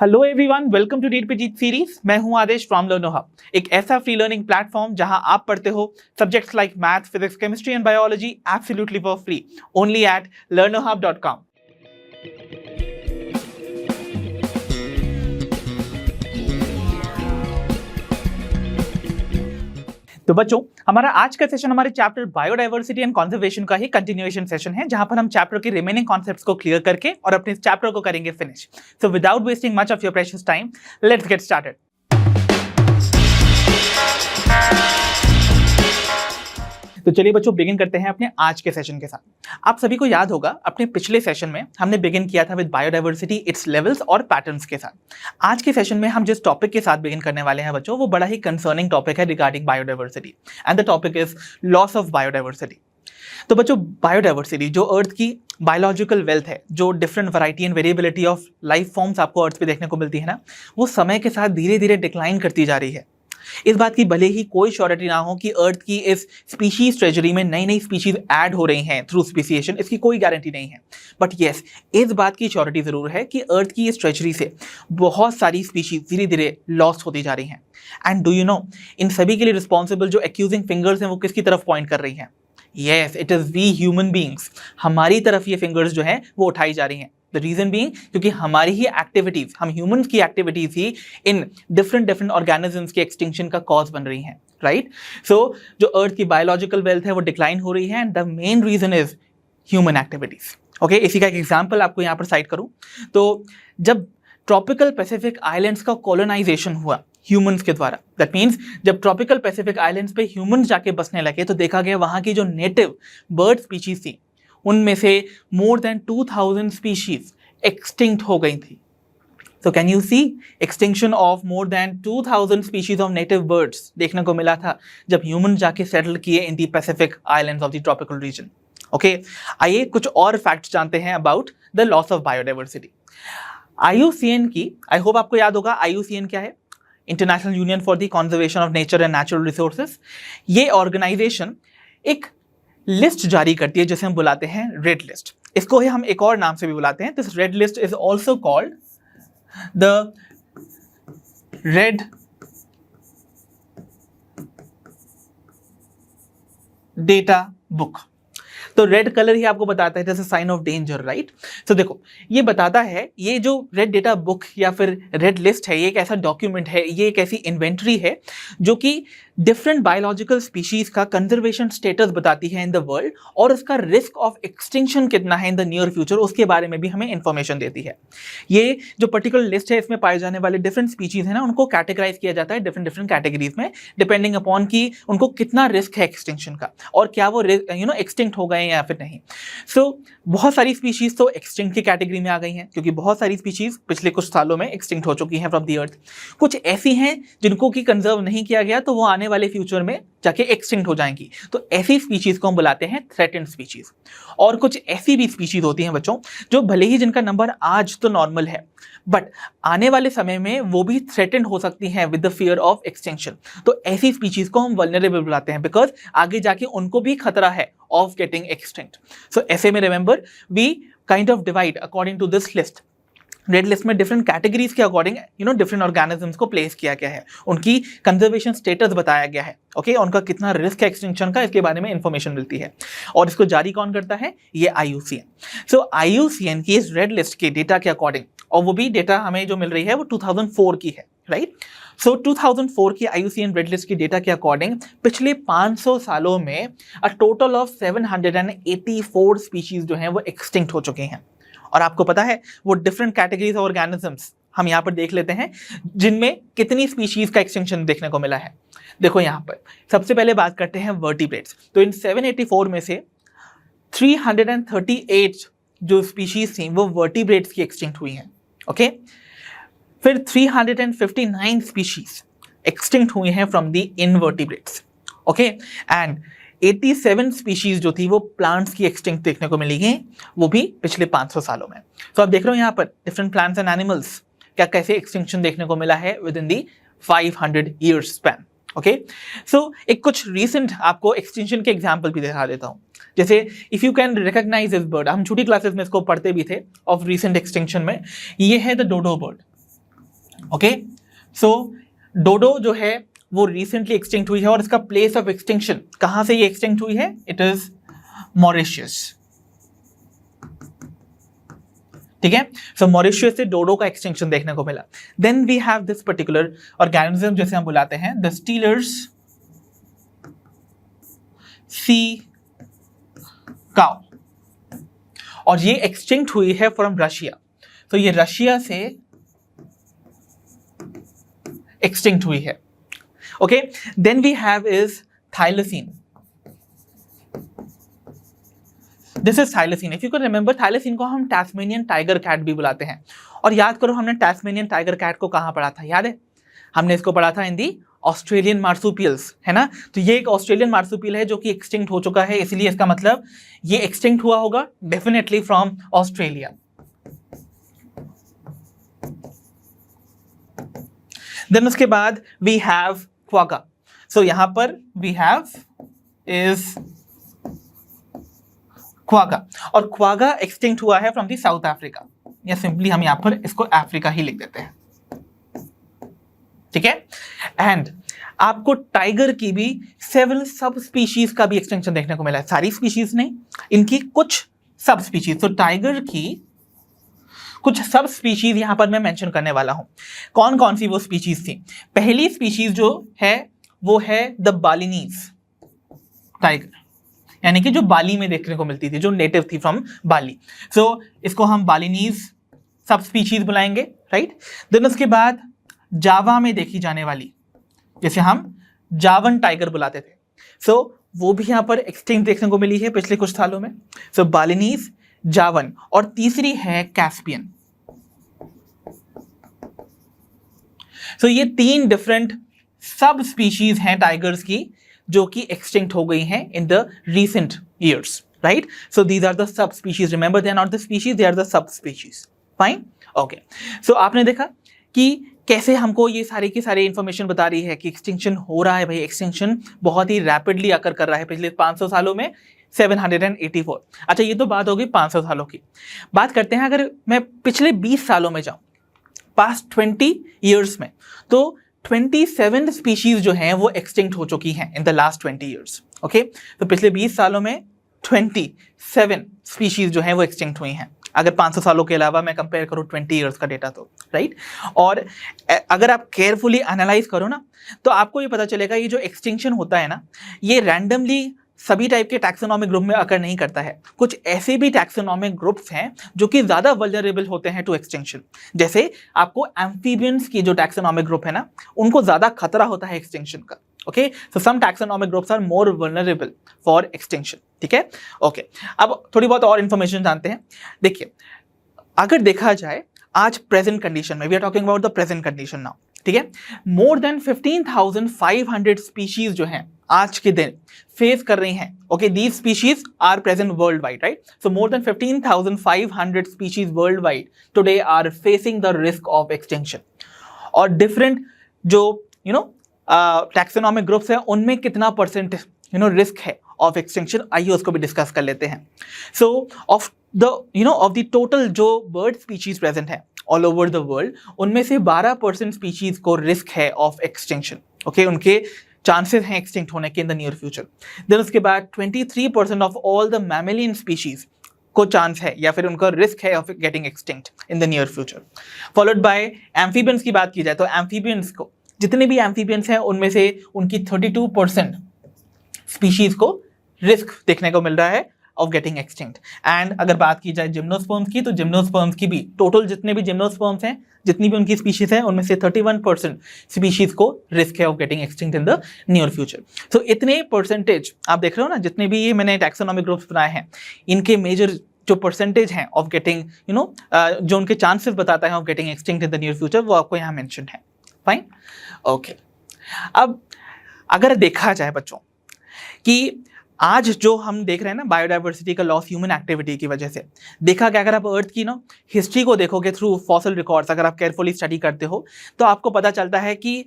Hello everyone, welcome to read पे जीत series. मैं हूं आदेश फ्रॉम लर्नो हब, एक ऐसा फ्री लर्निंग प्लेटफॉर्म जहां आप पढ़ते हो subjects like math, physics, chemistry and biology absolutely for free, only at learnerhub.com। तो बच्चों, हमारा आज का सेशन हमारे चैप्टर बायोडायवर्सिटी एंड कंजर्वेशन का ही कंटिन्यूएशन सेशन है, जहां पर हम चैप्टर के रिमेनिंग कॉन्सेप्ट्स को क्लियर करके और अपने चैप्टर को करेंगे finish. So without wasting much of your precious time, let's get started. तो चलिए बच्चों, बिगिन करते हैं अपने आज के सेशन के साथ। आप सभी को याद होगा, अपने पिछले सेशन में हमने बिगिन किया था विद बायोडायवर्सिटी, इट्स लेवल्स और पैटर्न्स के साथ। आज के सेशन में हम जिस टॉपिक के साथ बिगिन करने वाले हैं बच्चों, वो बड़ा ही कंसर्निंग टॉपिक है regarding biodiversity, and the topic is loss of biodiversity. तो बच्चों, बायोडायवर्सिटी जो अर्थ की बायोलॉजिकल वेल्थ है, जो different variety and variability of life forms आपको अर्थ पे देखने को मिलती है ना, वो समय के साथ धीरे धीरे डिक्लाइन करती जा रही है। इस बात की भले ही कोई श्योरिटी ना हो कि अर्थ की इस स्पीशीज ट्रेजरी में नई नई स्पीशीज ऐड हो रही हैं थ्रू स्पीसीएशन, इसकी कोई गारंटी नहीं है। बट यस, इस बात की श्योरिटी जरूर है कि अर्थ की इस ट्रेजरी से बहुत सारी स्पीशीज धीरे धीरे लॉस्ट होती जा रही हैं। एंड डू यू नो, इन सभी के लिए रिस्पॉन्सिबल जो एक्यूजिंग फिंगर्स हैं वो किसकी तरफ पॉइंट कर रही हैं? Yes, it is we human beings. हमारी तरफ ये फिंगर्स जो है वो उठाई जा रही हैं। द रीजन बीइंग, क्योंकि हमारी ही एक्टिविटीज, हम ह्यूमंस की activities he in different organisms के एक्सटिंक्शन का कॉज बन रही हैं, राइट? सो जो अर्थ की बायोलॉजिकल वेल्थ है वो डिक्लाइन हो रही है, and the main reason is human activities. Okay, इसी का एक एग्जाम्पल आपको यहाँ पर साइट करूं तो जब ट्रॉपिकल पैसिफिक आइलैंड्स का कॉलोनाइजेशन हुआ ह्यूमंस के द्वारा, दैट मीन्स जब ट्रॉपिकल पैसिफिक आइलैंड्स पे ह्यूमंस जाके बसने लगे, तो देखा गया वहां की जो नेटिव बर्ड स्पीशीज थी, उनमें से मोर देन 2000 स्पीशीज एक्सटिंक्ट हो गई थी। So can you see, extinction of more than 2000 species of native birds देखने को मिला था जब ह्यूमन जाके सेटल किए in the pacific islands of the tropical region. Okay, आइए कुछ और फैक्ट्स जानते हैं about the loss of biodiversity. IUCN की, आई होप आपको याद होगा IUCN क्या है? International union for the conservation of nature and natural resources. ये ऑर्गेनाइजेशन एक लिस्ट जारी करती है जिसे हम बुलाते हैं रेड लिस्ट। इसको ही हम एक और नाम से भी बुलाते हैं। This red list is also called the red data book. तो रेड कलर ही आपको बताता है जैसे साइन ऑफ डेंजर, राइट? तो देखो, ये बताता है, ये जो रेड डेटा बुक या फिर रेड लिस्ट है, ये एक ऐसा डॉक्यूमेंट है, ये एक ऐसी इन्वेंट्री है जो कि डिफरेंट बायोलॉजिकल स्पीशीज का कंजर्वेशन स्टेटस बताती है इन द वर्ल्ड, और उसका रिस्क ऑफ एक्सटिंक्शन कितना है इन द नियर फ्यूचर, उसके बारे में भी हमें इंफॉर्मेशन देती है। ये जो पर्टिकुलर लिस्ट है, इसमें पाए जाने वाले डिफरेंट स्पीशीज है ना, उनको कैटेगराइज किया जाता है डिफरेंट कैटेगरीज में, डिपेंडिंग अपॉन कि उनको कितना रिस्क है एक्सटिंक्शन का, और क्या वो एक्सटिंक्ट हो गए या फिर नहीं। सो बहुत सारी स्पीशीज तो एक्सटिंक्ट की कैटेगरी में आ गई हैं, क्योंकि बहुत सारी स्पीशीज पिछले कुछ सालों में एक्सटिंक्ट हो चुकी हैं फ्रॉम द अर्थ। कुछ ऐसी हैं जिनको की कंजर्व नहीं किया गया, तो वो आने वाले फ्यूचर में जाके एक्सटिंक्ट हो जाएंगी। तो ऐसी स्पीशीज को हम बुलाते हैं थ्रेटेंड स्पीशीज। और कुछ ऐसी भी स्पीशीज होती हैं बच्चों, जो भले ही जिनका नंबर आज तो नॉर्मल है, बट आने वाले समय में वो भी थ्रेटेंड हो सकती हैं with the fear of extinction. तो ऐसी स्पीशीज को हम वल्नरेबल बुलाते हैं, बिकॉज आगे जाके उनको भी खतरा है ऑफ गेटिंग एक्सटिंक्ट। सो ऐसे में remember, we kind of divide according to this list. Red list में डिफरेंट कैटेगरीज के अकॉर्डिंग डिफरेंट ऑर्गेनिजम्स को प्लेस किया गया है, उनकी कंजर्वेशन स्टेटस बताया गया है। ओके, उनका कितना रिस्क है एक्सटिंक्शन का, इसके बारे में इंफॉर्मेशन मिलती है। और इसको जारी कौन करता है? ये IUCN। सो IUCN की इस रेड लिस्ट के डेटा के अकॉर्डिंग, और वो भी डेटा हमें जो मिल रही है वो 2004 की है, राइट? सो 2004 की IUCN रेड लिस्ट की डेटा के अकॉर्डिंग पिछले 500 सालों में अ टोटल ऑफ 784 स्पीशीज जो हैं वो एक्सटिंक्ट हो चुके हैं। और आपको पता है वो डिफरेंट कैटेगरीज ऑफ ऑर्गेनिजम्स हम यहाँ पर देख लेते हैं, जिनमें कितनी स्पीशीज का एक्सटिंक्शन देखने को मिला है। देखो यहाँ पर सबसे पहले बात करते हैं वर्टिब्रेट्स। तो इन 784 में से 338 जो स्पीशीज थी वो वर्टिब्रेट्स की एक्सटिंक्ट हुई हैं। ओके, फिर 359 स्पीशीज एक्सटिंक्ट हुई हैं from the invertebrates. Okay, and 87 species जो थी वो प्लांट्स की एक्सटिंक्ट देखने को मिली हैं, वो भी पिछले 500 सालों में। तो आप देख रहे हो यहाँ पर डिफरेंट प्लांट्स एंड एनिमल्स क्या कैसे एक्सटिंक्शन देखने को मिला है within the 500 years span. Okay, so एक कुछ रीसेंट आपको एक्सटिंक्शन के एग्जाम्पल भी दिखा देता हूँ। जैसे if you can recognise this bird, हम छोटी क्लासेस में इसको पढ़ते भी थे ऑफ रीसेंट एक्सटिंक्शन में, ये है द डोडो बर्ड। ओके, सो डोडो जो है वो रिसेंटली एक्सटिंक्ट हुई है और इसका प्लेस ऑफ एक्सटिंक्शन कहां से ये एक्सटिंक्ट हुई है? It is Mauritius. ठीक है, सो मॉरिशियस से डोडो का एक्सटिंक्शन देखने को मिला। Then we have this particular organism जैसे हम बुलाते हैं द स्टीलर्स सी काउ, और ये एक्सटिंक्ट हुई है फ्रॉम रशिया। तो ये रशिया से एक्सटिंक्ट हुई है। Okay, then we have is thylacine. This is thylacine. If you can remember, thylacine को हम टैस्मेनियन टाइगर कैट भी बुलाते हैं। और याद करो हमने टैस्मेनियन टाइगर कैट को कहां पढ़ा था? याद है, हमने इसको पढ़ा था इन दी ऑस्ट्रेलियन मार्सुपियल्स, है ना। तो ये एक ऑस्ट्रेलियन मार्सुपियल है जो कि एक्सटिंक्ट हो चुका है, इसलिए इसका मतलब ये एक्सटिंक्ट हुआ होगा डेफिनेटली फ्रॉम ऑस्ट्रेलिया। देन उसके बाद वी हैव क्वागा। सो यहां पर वी हैव इज क्वागा, और क्वागा एक्सटिंक्ट हुआ है फ्रॉम द साउथ अफ्रीका, या सिंपली हम यहां पर इसको अफ्रीका ही लिख देते हैं। ठीक है, एंड आपको टाइगर की भी सेवरल सब स्पीशीज का भी एक्सटेंशन देखने को मिला है, सारी स्पीशीज नहीं, इनकी कुछ सब स्पीशीज। तो टाइगर की कुछ सब स्पीशीज यहां पर मैं मेंशन करने वाला हूं। कौन कौन सी वो स्पीशीज थी? पहली स्पीशीज जो है वो है द बालिनीज टाइगर, यानी कि जो बाली में देखने को मिलती थी, जो नेटिव थी फ्रॉम बाली। सो इसको हम बालिनीज सब स्पीशीज बुलाएंगे, राइट। देन उसके बाद जावा में देखी जाने वाली, जैसे हम जावन टाइगर बुलाते थे, सो वो भी यहां पर एक्सटिंक्ट देखने को मिली है पिछले कुछ सालों में। सो बालिनीज, जावन, और तीसरी है कैस्पियन। सो ये 3 डिफरेंट सब स्पीशीज हैं टाइगर्स की जो कि एक्सटिंक्ट हो गई हैं in the recent years, right. So these are the subspecies, remember they are not the species, they are the subspecies. Fine, okay. So आपने देखा कि कैसे हमको ये सारी की सारी इंफॉर्मेशन बता रही है कि एक्सटिंक्शन हो रहा है। भाई एक्सटिंक्शन बहुत ही रैपिडली अकर कर रहा है पिछले 500 सालों में, 784। अच्छा, ये तो बात होगी 500 सालों की। बात करते हैं अगर मैं पिछले 20 सालों में जाऊं, पास्ट 20 ईयर्स में, तो 27 स्पीशीज जो हैं वो एक्सटिंक्ट हो चुकी हैं in the last 20 years. Okay, तो पिछले 20 सालों में 27 स्पीशीज जो हैं वो एक्सटिंक्ट हुई हैं, अगर 500 सालों के अलावा मैं कंपेयर करूं 20 ईयर्स का डेटा तो, राइट। और अगर आप केयरफुली एनालाइज करो ना, तो आपको ये पता चलेगा ये जो एक्सटिंक्शन होता है ना, ये रैंडमली सभी टाइप के टैक्सोनॉमिक ग्रुप में अकर नहीं करता है। कुछ ऐसे भी टैक्सोनॉमिक ग्रुप्स हैं जो कि ज्यादा वल्नरेबल होते हैं टू एक्सटिंक्शन। जैसे आपको एम्फीबियंस की जो टैक्सोनॉमिक ग्रुप है ना, उनको ज्यादा खतरा होता है एक्सटिंक्शन का। Okay, so some taxonomic groups are more vulnerable for extinction. ठीक है, ओके। अब थोड़ी बहुत और इंफॉर्मेशन जानते हैं। देखिए, अगर देखा जाए आज प्रेजेंट कंडीशन में, we are talking about the present condition now, ठीक है, मोर देन 15,500 स्पीशीज जो हैं आज के दिन फेस कर रही हैं। Okay, these species are present world wide, right. So more than 15,500 species world wide today are facing the risk of extinction. और डिफरेंट जो टैक्सोनॉमिक ग्रुप्स हैं उनमें कितना परसेंट रिस्क है ऑफ एक्सटिंक्शन, आइए उसको भी डिस्कस कर लेते हैं। सो ऑफ द टोटल जो बर्ड स्पीशीज प्रेजेंट है ऑल ओवर द वर्ल्ड, उनमें से 12% स्पीशीज को रिस्क है ऑफ एक्सटिंक्शन। ओके, उनके चांसेस हैं एक्सटिंक्ट होने के in the near future. Then उसके बाद 23% of all the mammalian species को चांस है या फिर उनका रिस्क है of getting extinct in the near future. Followed by amphibians की बात की जाए तो एम्फीबियंस को, जितने भी एम्फीबियंस हैं उनमें से उनकी 32% स्पीशीज को रिस्क देखने को मिल रहा है ऑफ गेटिंग एक्सटिंक्ट। एंड अगर बात की जाए जिम्नोस्पर्म्स की, तो जिम्नोस्पर्म्स की भी टोटल जितने भी जिम्नोस्पर्म्स हैं, जितनी भी उनकी स्पीशीज हैं, उनमें से 31% स्पीशीज को रिस्क है of getting extinct in the near future. तो इतने परसेंटेज आप देख रहे हो ना, जितने भी ये मैंने टैक्सोनॉमिक ग्रुप्स बनाए हैं, इनके मेजर जो परसेंटेज हैं ऑफ गेटिंग जो उनके चांसेस बताता है of getting extinct in the near future, वो आपको यहाँ मेंशन है। Fine, okay. अब अगर देखा जाए बच्चों कि आज जो हम देख रहे हैं ना बायोडाइवर्सिटी का लॉस ह्यूमन एक्टिविटी की वजह से, देखा क्या, अगर आप अर्थ की हिस्ट्री को देखोगे थ्रू फॉसिल रिकॉर्ड्स, अगर आप केयरफुली स्टडी करते हो तो आपको पता चलता है कि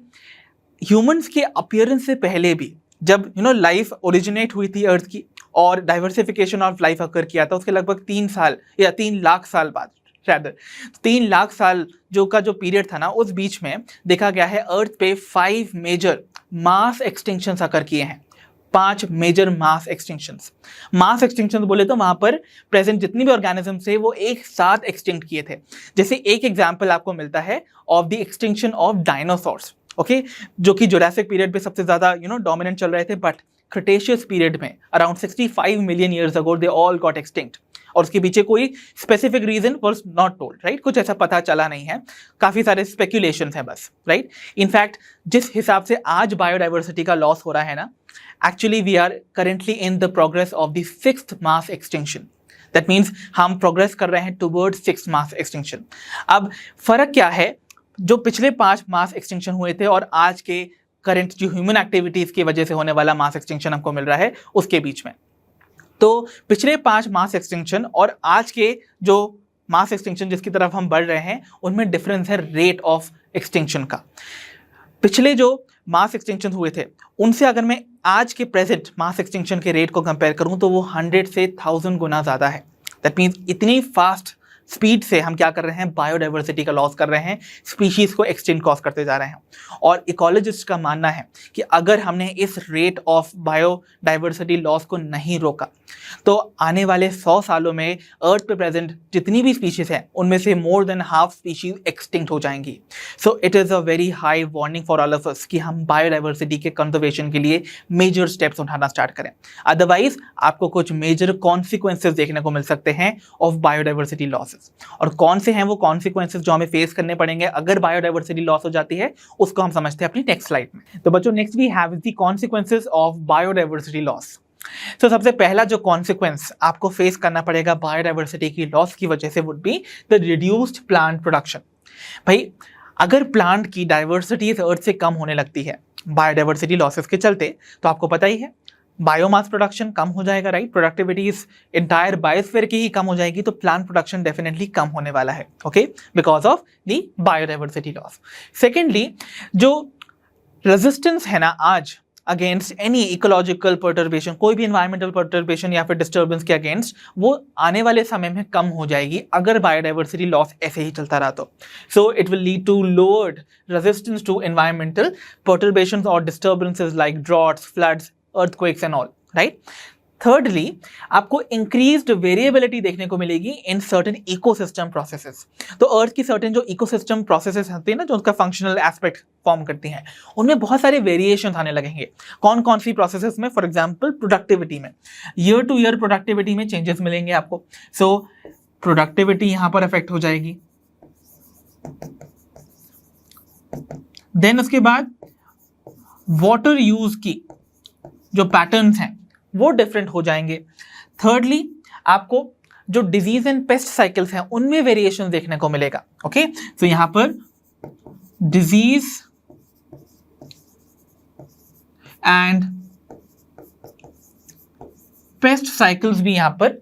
ह्यूमंस के अपीयरेंस से पहले भी जब लाइफ ओरिजिनेट हुई थी अर्थ की और डाइवर्सिफिकेशन ऑफ लाइफ अकर किया था, उसके लगभग 3 साल या 3 लाख साल बाद rather 3 लाख साल जो पीरियड था ना, उस बीच में देखा गया है अर्थ पे 5 मेजर मास एक्सटिंक्शंस अकर किए हैं। 5 मेजर मास एक्सटिंक्शंस बोले तो वहां पर प्रेजेंट जितनी भी ऑर्गेनिजम्स थे वो एक साथ एक्सटिंक्ट किए थे। जैसे एक एग्जांपल आपको मिलता है of the extinction of dinosaurs, okay, जो कि जुरासिक पीरियड पे सबसे ज्यादा डोमिनेंट चल रहे थे, बट क्रिटेशियस पीरियड में around 65 million years ago they all got extinct. और उसके पीछे कोई specific reason was not told, right, कुछ ऐसा पता चला नहीं है, काफी सारे स्पेक्यूलेशंस हैं बस, राइट। इनफैक्ट जिस हिसाब से आज बायोडाइवर्सिटी का लॉस हो रहा है ना, actually we are currently in the progress of the 6th mass extinction. That means हम प्रोग्रेस कर रहे हैं टुवर्ड 6th मास एक्सटिंक्शन। अब फर्क क्या है जो पिछले 5 मास एक्सटिंक्शन हुए थे और आज के करंट जो ह्यूमन एक्टिविटीज की वजह से होने वाला मास एक्सटिंक्शन हमको मिल रहा है उसके बीच में? तो पिछले 5 मास एक्सटिंक्शन और आज के जो मास एक्सटिंक्शन जिसकी तरफ हम बढ़ रहे हैं उनमें डिफरेंस है रेट ऑफ एक्सटिंक्शन का। पिछले जो मास एक्सटिंक्शन हुए थे उनसे अगर मैं आज के प्रेजेंट मास एक्सटिंक्शन के रेट को कंपेयर करूं तो वो 100 से 1000 गुना ज़्यादा है। दैट मीन्स इतनी फास्ट स्पीड से हम क्या कर रहे हैं, बायोडाइवर्सिटी का लॉस कर रहे हैं, स्पीशीज को एक्सटिंक्ट कॉज करते जा रहे हैं। और इकोलॉजिस्ट का मानना है कि अगर हमने इस रेट ऑफ बायोडाइवर्सिटी लॉस को नहीं रोका तो आने वाले 100 सालों में अर्थ पे प्रेजेंट जितनी भी स्पीशीज हैं उनमें से more than half species extinct हो जाएंगी। So it is a very high warning for all of अस कि हम बायोडाइवर्सिटी के कंजर्वेशन के लिए मेजर स्टेप्स उठाना स्टार्ट करें, अदरवाइज आपको कुछ मेजर कॉन्सिक्वेंसेज देखने को मिल सकते हैं ऑफ बायोडाइवर्सिटी लॉसेस। और कौन से हैं वो कॉन्सिक्वेंसेज जो हमें फेस करने पड़ेंगे अगर बायोडाइवर्सिटी लॉस हो जाती है, उसको हम समझते हैं अपनी नेक्स्ट स्लाइड में। तो बच्चों next we have the consequences of biodiversity loss. तो सबसे पहला जो कॉन्सिक्वेंस आपको फेस करना पड़ेगा बायोडाइवर्सिटी की लॉस की वजह से would be the reduced plant production. भाई अगर प्लांट की डाइवर्सिटी इस अर्थ से कम होने लगती है बायोडाइवर्सिटी लॉसेस के चलते, तो आपको पता ही है बायोमास प्रोडक्शन कम हो जाएगा, राइट, प्रोडक्टिविटी इस इंटायर बायोस्फीयर की ही कम हो जाएगी, तो प्लांट प्रोडक्शन डेफिनेटली कम होने वाला है, okay, because of the biodiversity loss. Secondly जो रेजिस्टेंस है ना आज अगेंस्ट एनी इकोलॉजिकल पर्टर्बेशन, कोई भी एनवायरमेंटल पर्टर्बेशन या फिर डिस्टर्बेंस के अगेंस्ट, वो आने वाले समय में कम हो जाएगी अगर बायोडाइवर्सिटी लॉस ऐसे ही चलता रहा तो। So it will lead to lowered resistance to environmental perturbations और disturbances like droughts, floods, earthquakes and all, right? Thirdly, आपको increased variability देखने को मिलेगी in certain ecosystem processes। तो अर्थ की certain जो ecosystem processes होती है ना, जो उसका functional aspect फॉर्म करती हैं, उनमें बहुत सारे वेरिएशन आने लगेंगे। कौन कौन सी प्रोसेसेस में? फॉर एग्जाम्पल प्रोडक्टिविटी में, ईयर टू ईयर प्रोडक्टिविटी में चेंजेस मिलेंगे आपको। सो प्रोडक्टिविटी यहां पर अफेक्ट हो जाएगी। देन उसके बाद वाटर यूज की जो पैटर्न्स हैं वो डिफरेंट हो जाएंगे। थर्डली आपको जो डिजीज एंड पेस्ट साइकिल्स हैं उनमें वेरिएशन देखने को मिलेगा, ओके। तो यहां पर डिजीज एंड पेस्ट साइकिल्स भी यहां पर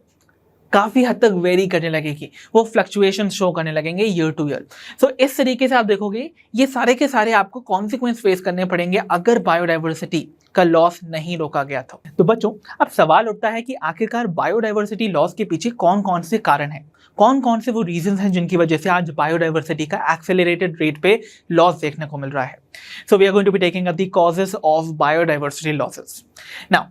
काफी हद तक वेरी करने लगेगी, वो फ्लक्चुएशन शो करने लगेंगे ईयर टू ईयर। सो इस तरीके से आप देखोगे ये सारे के सारे आपको कॉन्सिक्वेंस फेस करने पड़ेंगे अगर बायोडाइवर्सिटी का लॉस नहीं रोका गया था। तो बच्चों अब सवाल उठता है कि आखिरकार बायोडाइवर्सिटी लॉस के पीछे कौन कौन से कारण हैं, कौन कौन से वो रीजंस हैं जिनकी वजह से आज बायोडाइवर्सिटी का एक्सेलरेटेड रेट पे लॉस देखने को मिल रहा है। So we are going to be taking up the causes of biodiversity losses. Now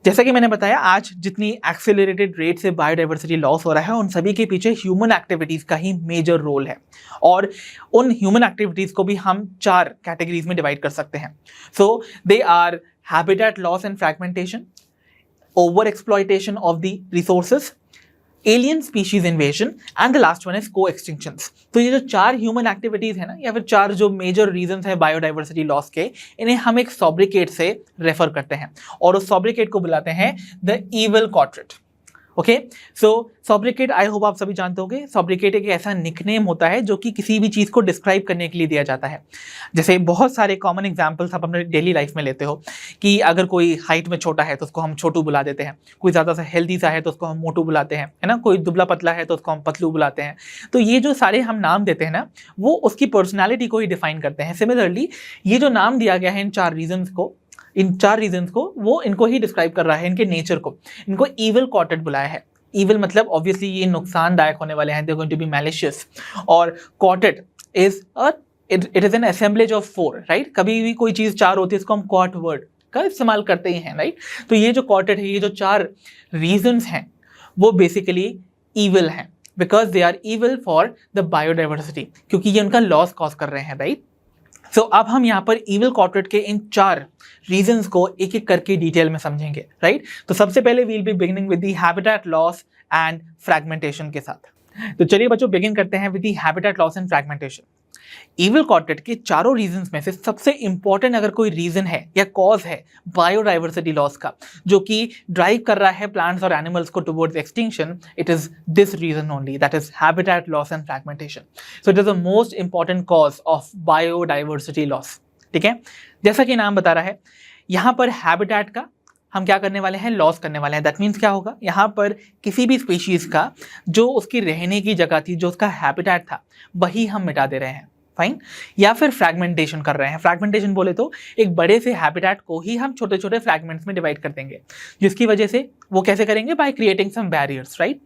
जैसा कि मैंने बताया आज जितनी एक्सेलरेटेड रेट से बायोडाइवर्सिटी लॉस हो रहा है उन सभी के पीछे ह्यूमन एक्टिविटीज का ही मेजर रोल है, और उन ह्यूमन एक्टिविटीज को भी हम 4 कैटेगरीज में डिवाइड कर सकते हैं। So they are habitat loss and fragmentation, over exploitation of the resources, alien species invasion and the last one is coextinctions. तो ये जो 4 ह्यूमन एक्टिविटीज है ना, या फिर 4 जो मेजर रीजंस है बायोडाइवर्सिटी लॉस के, इन्हें हम एक सॉब्रिकेट से रेफर करते हैं और उस सॉब्रिकेट को बुलाते हैं the evil quadrant, okay. So sobriquet I hope आप सभी जानते होंगे, सॉब्रिकेट एक ऐसा निकनेम होता है जो कि किसी भी चीज़ को डिस्क्राइब करने के लिए दिया जाता है। जैसे बहुत सारे कॉमन एग्जांपल्स आप अपने डेली लाइफ में लेते हो कि अगर कोई हाइट में छोटा है तो उसको हम छोटू बुला देते हैं, कोई ज़्यादा सा हेल्दी सा है तो उसको हम मोटू बुलाते हैं, है ना, कोई दुबला पतला है तो उसको हम पतलू बुलाते हैं। तो ये जो सारे हम नाम देते हैं ना, वो उसकी पर्सनैलिटी को ही डिफाइन करते हैं। सिमिलरली ये जो नाम दिया गया है इन 4 रीजन्स को, वो इनको ही डिस्क्राइब कर रहा है, इनके नेचर को। इनको इविल क्वाड्रेंट बुलाया है। evil मतलब ऑब्वियसली ये नुकसानदायक होने वाले हैं, they are going to be malicious. और quartet is it is an assemblage of four, right. कभी भी कोई चीज चार होती है इसको हम क्वार्ट वर्ड का इस्तेमाल करते ही हैं, राइट। तो ये जो क्वार्टेट है, ये जो चार रीजंस हैं वो बेसिकली evil हैं, because they are evil for the biodiversity, क्योंकि ये उनका लॉस कॉज कर रहे हैं, राइट। सो अब हम यहाँ पर evil क्वार्टेट के इन चार रीजंस को एक एक करके डिटेल में समझेंगे, राइट। तो सबसे पहले we'll B beginning with the habitat loss and fragmentation के साथ। तो चलिए बच्चों बिगिन करते हैं with the habitat loss and fragmentation. Evil quartet के चारों रीजंस में से सबसे इंपॉर्टेंट अगर कोई रीजन है या कॉज है बायोडाइवर्सिटी लॉस का, जो कि ड्राइव कर रहा है प्लांट्स और एनिमल्स को towards extinction, it is this reason only, that is habitat loss and fragmentation. So it is the most important cause of biodiversity loss, ठीक है। जैसा कि नाम बता रहा है, यहाँ पर हैबिटेट का हम क्या करने वाले हैं, लॉस करने वाले हैं। दैट मीन्स क्या होगा, यहाँ पर किसी भी स्पीशीज का जो उसकी रहने की जगह थी, जो उसका हैबिटेट था, वही हम मिटा दे रहे हैं, फाइन। या फिर फ्रैगमेंटेशन कर रहे हैं। फ्रैगमेंटेशन बोले तो एक बड़े से हैबिटेट को ही हम छोटे छोटे फ्रैगमेंट्स में डिवाइड कर देंगे, जिसकी वजह से वो कैसे करेंगे, by creating some barriers, right.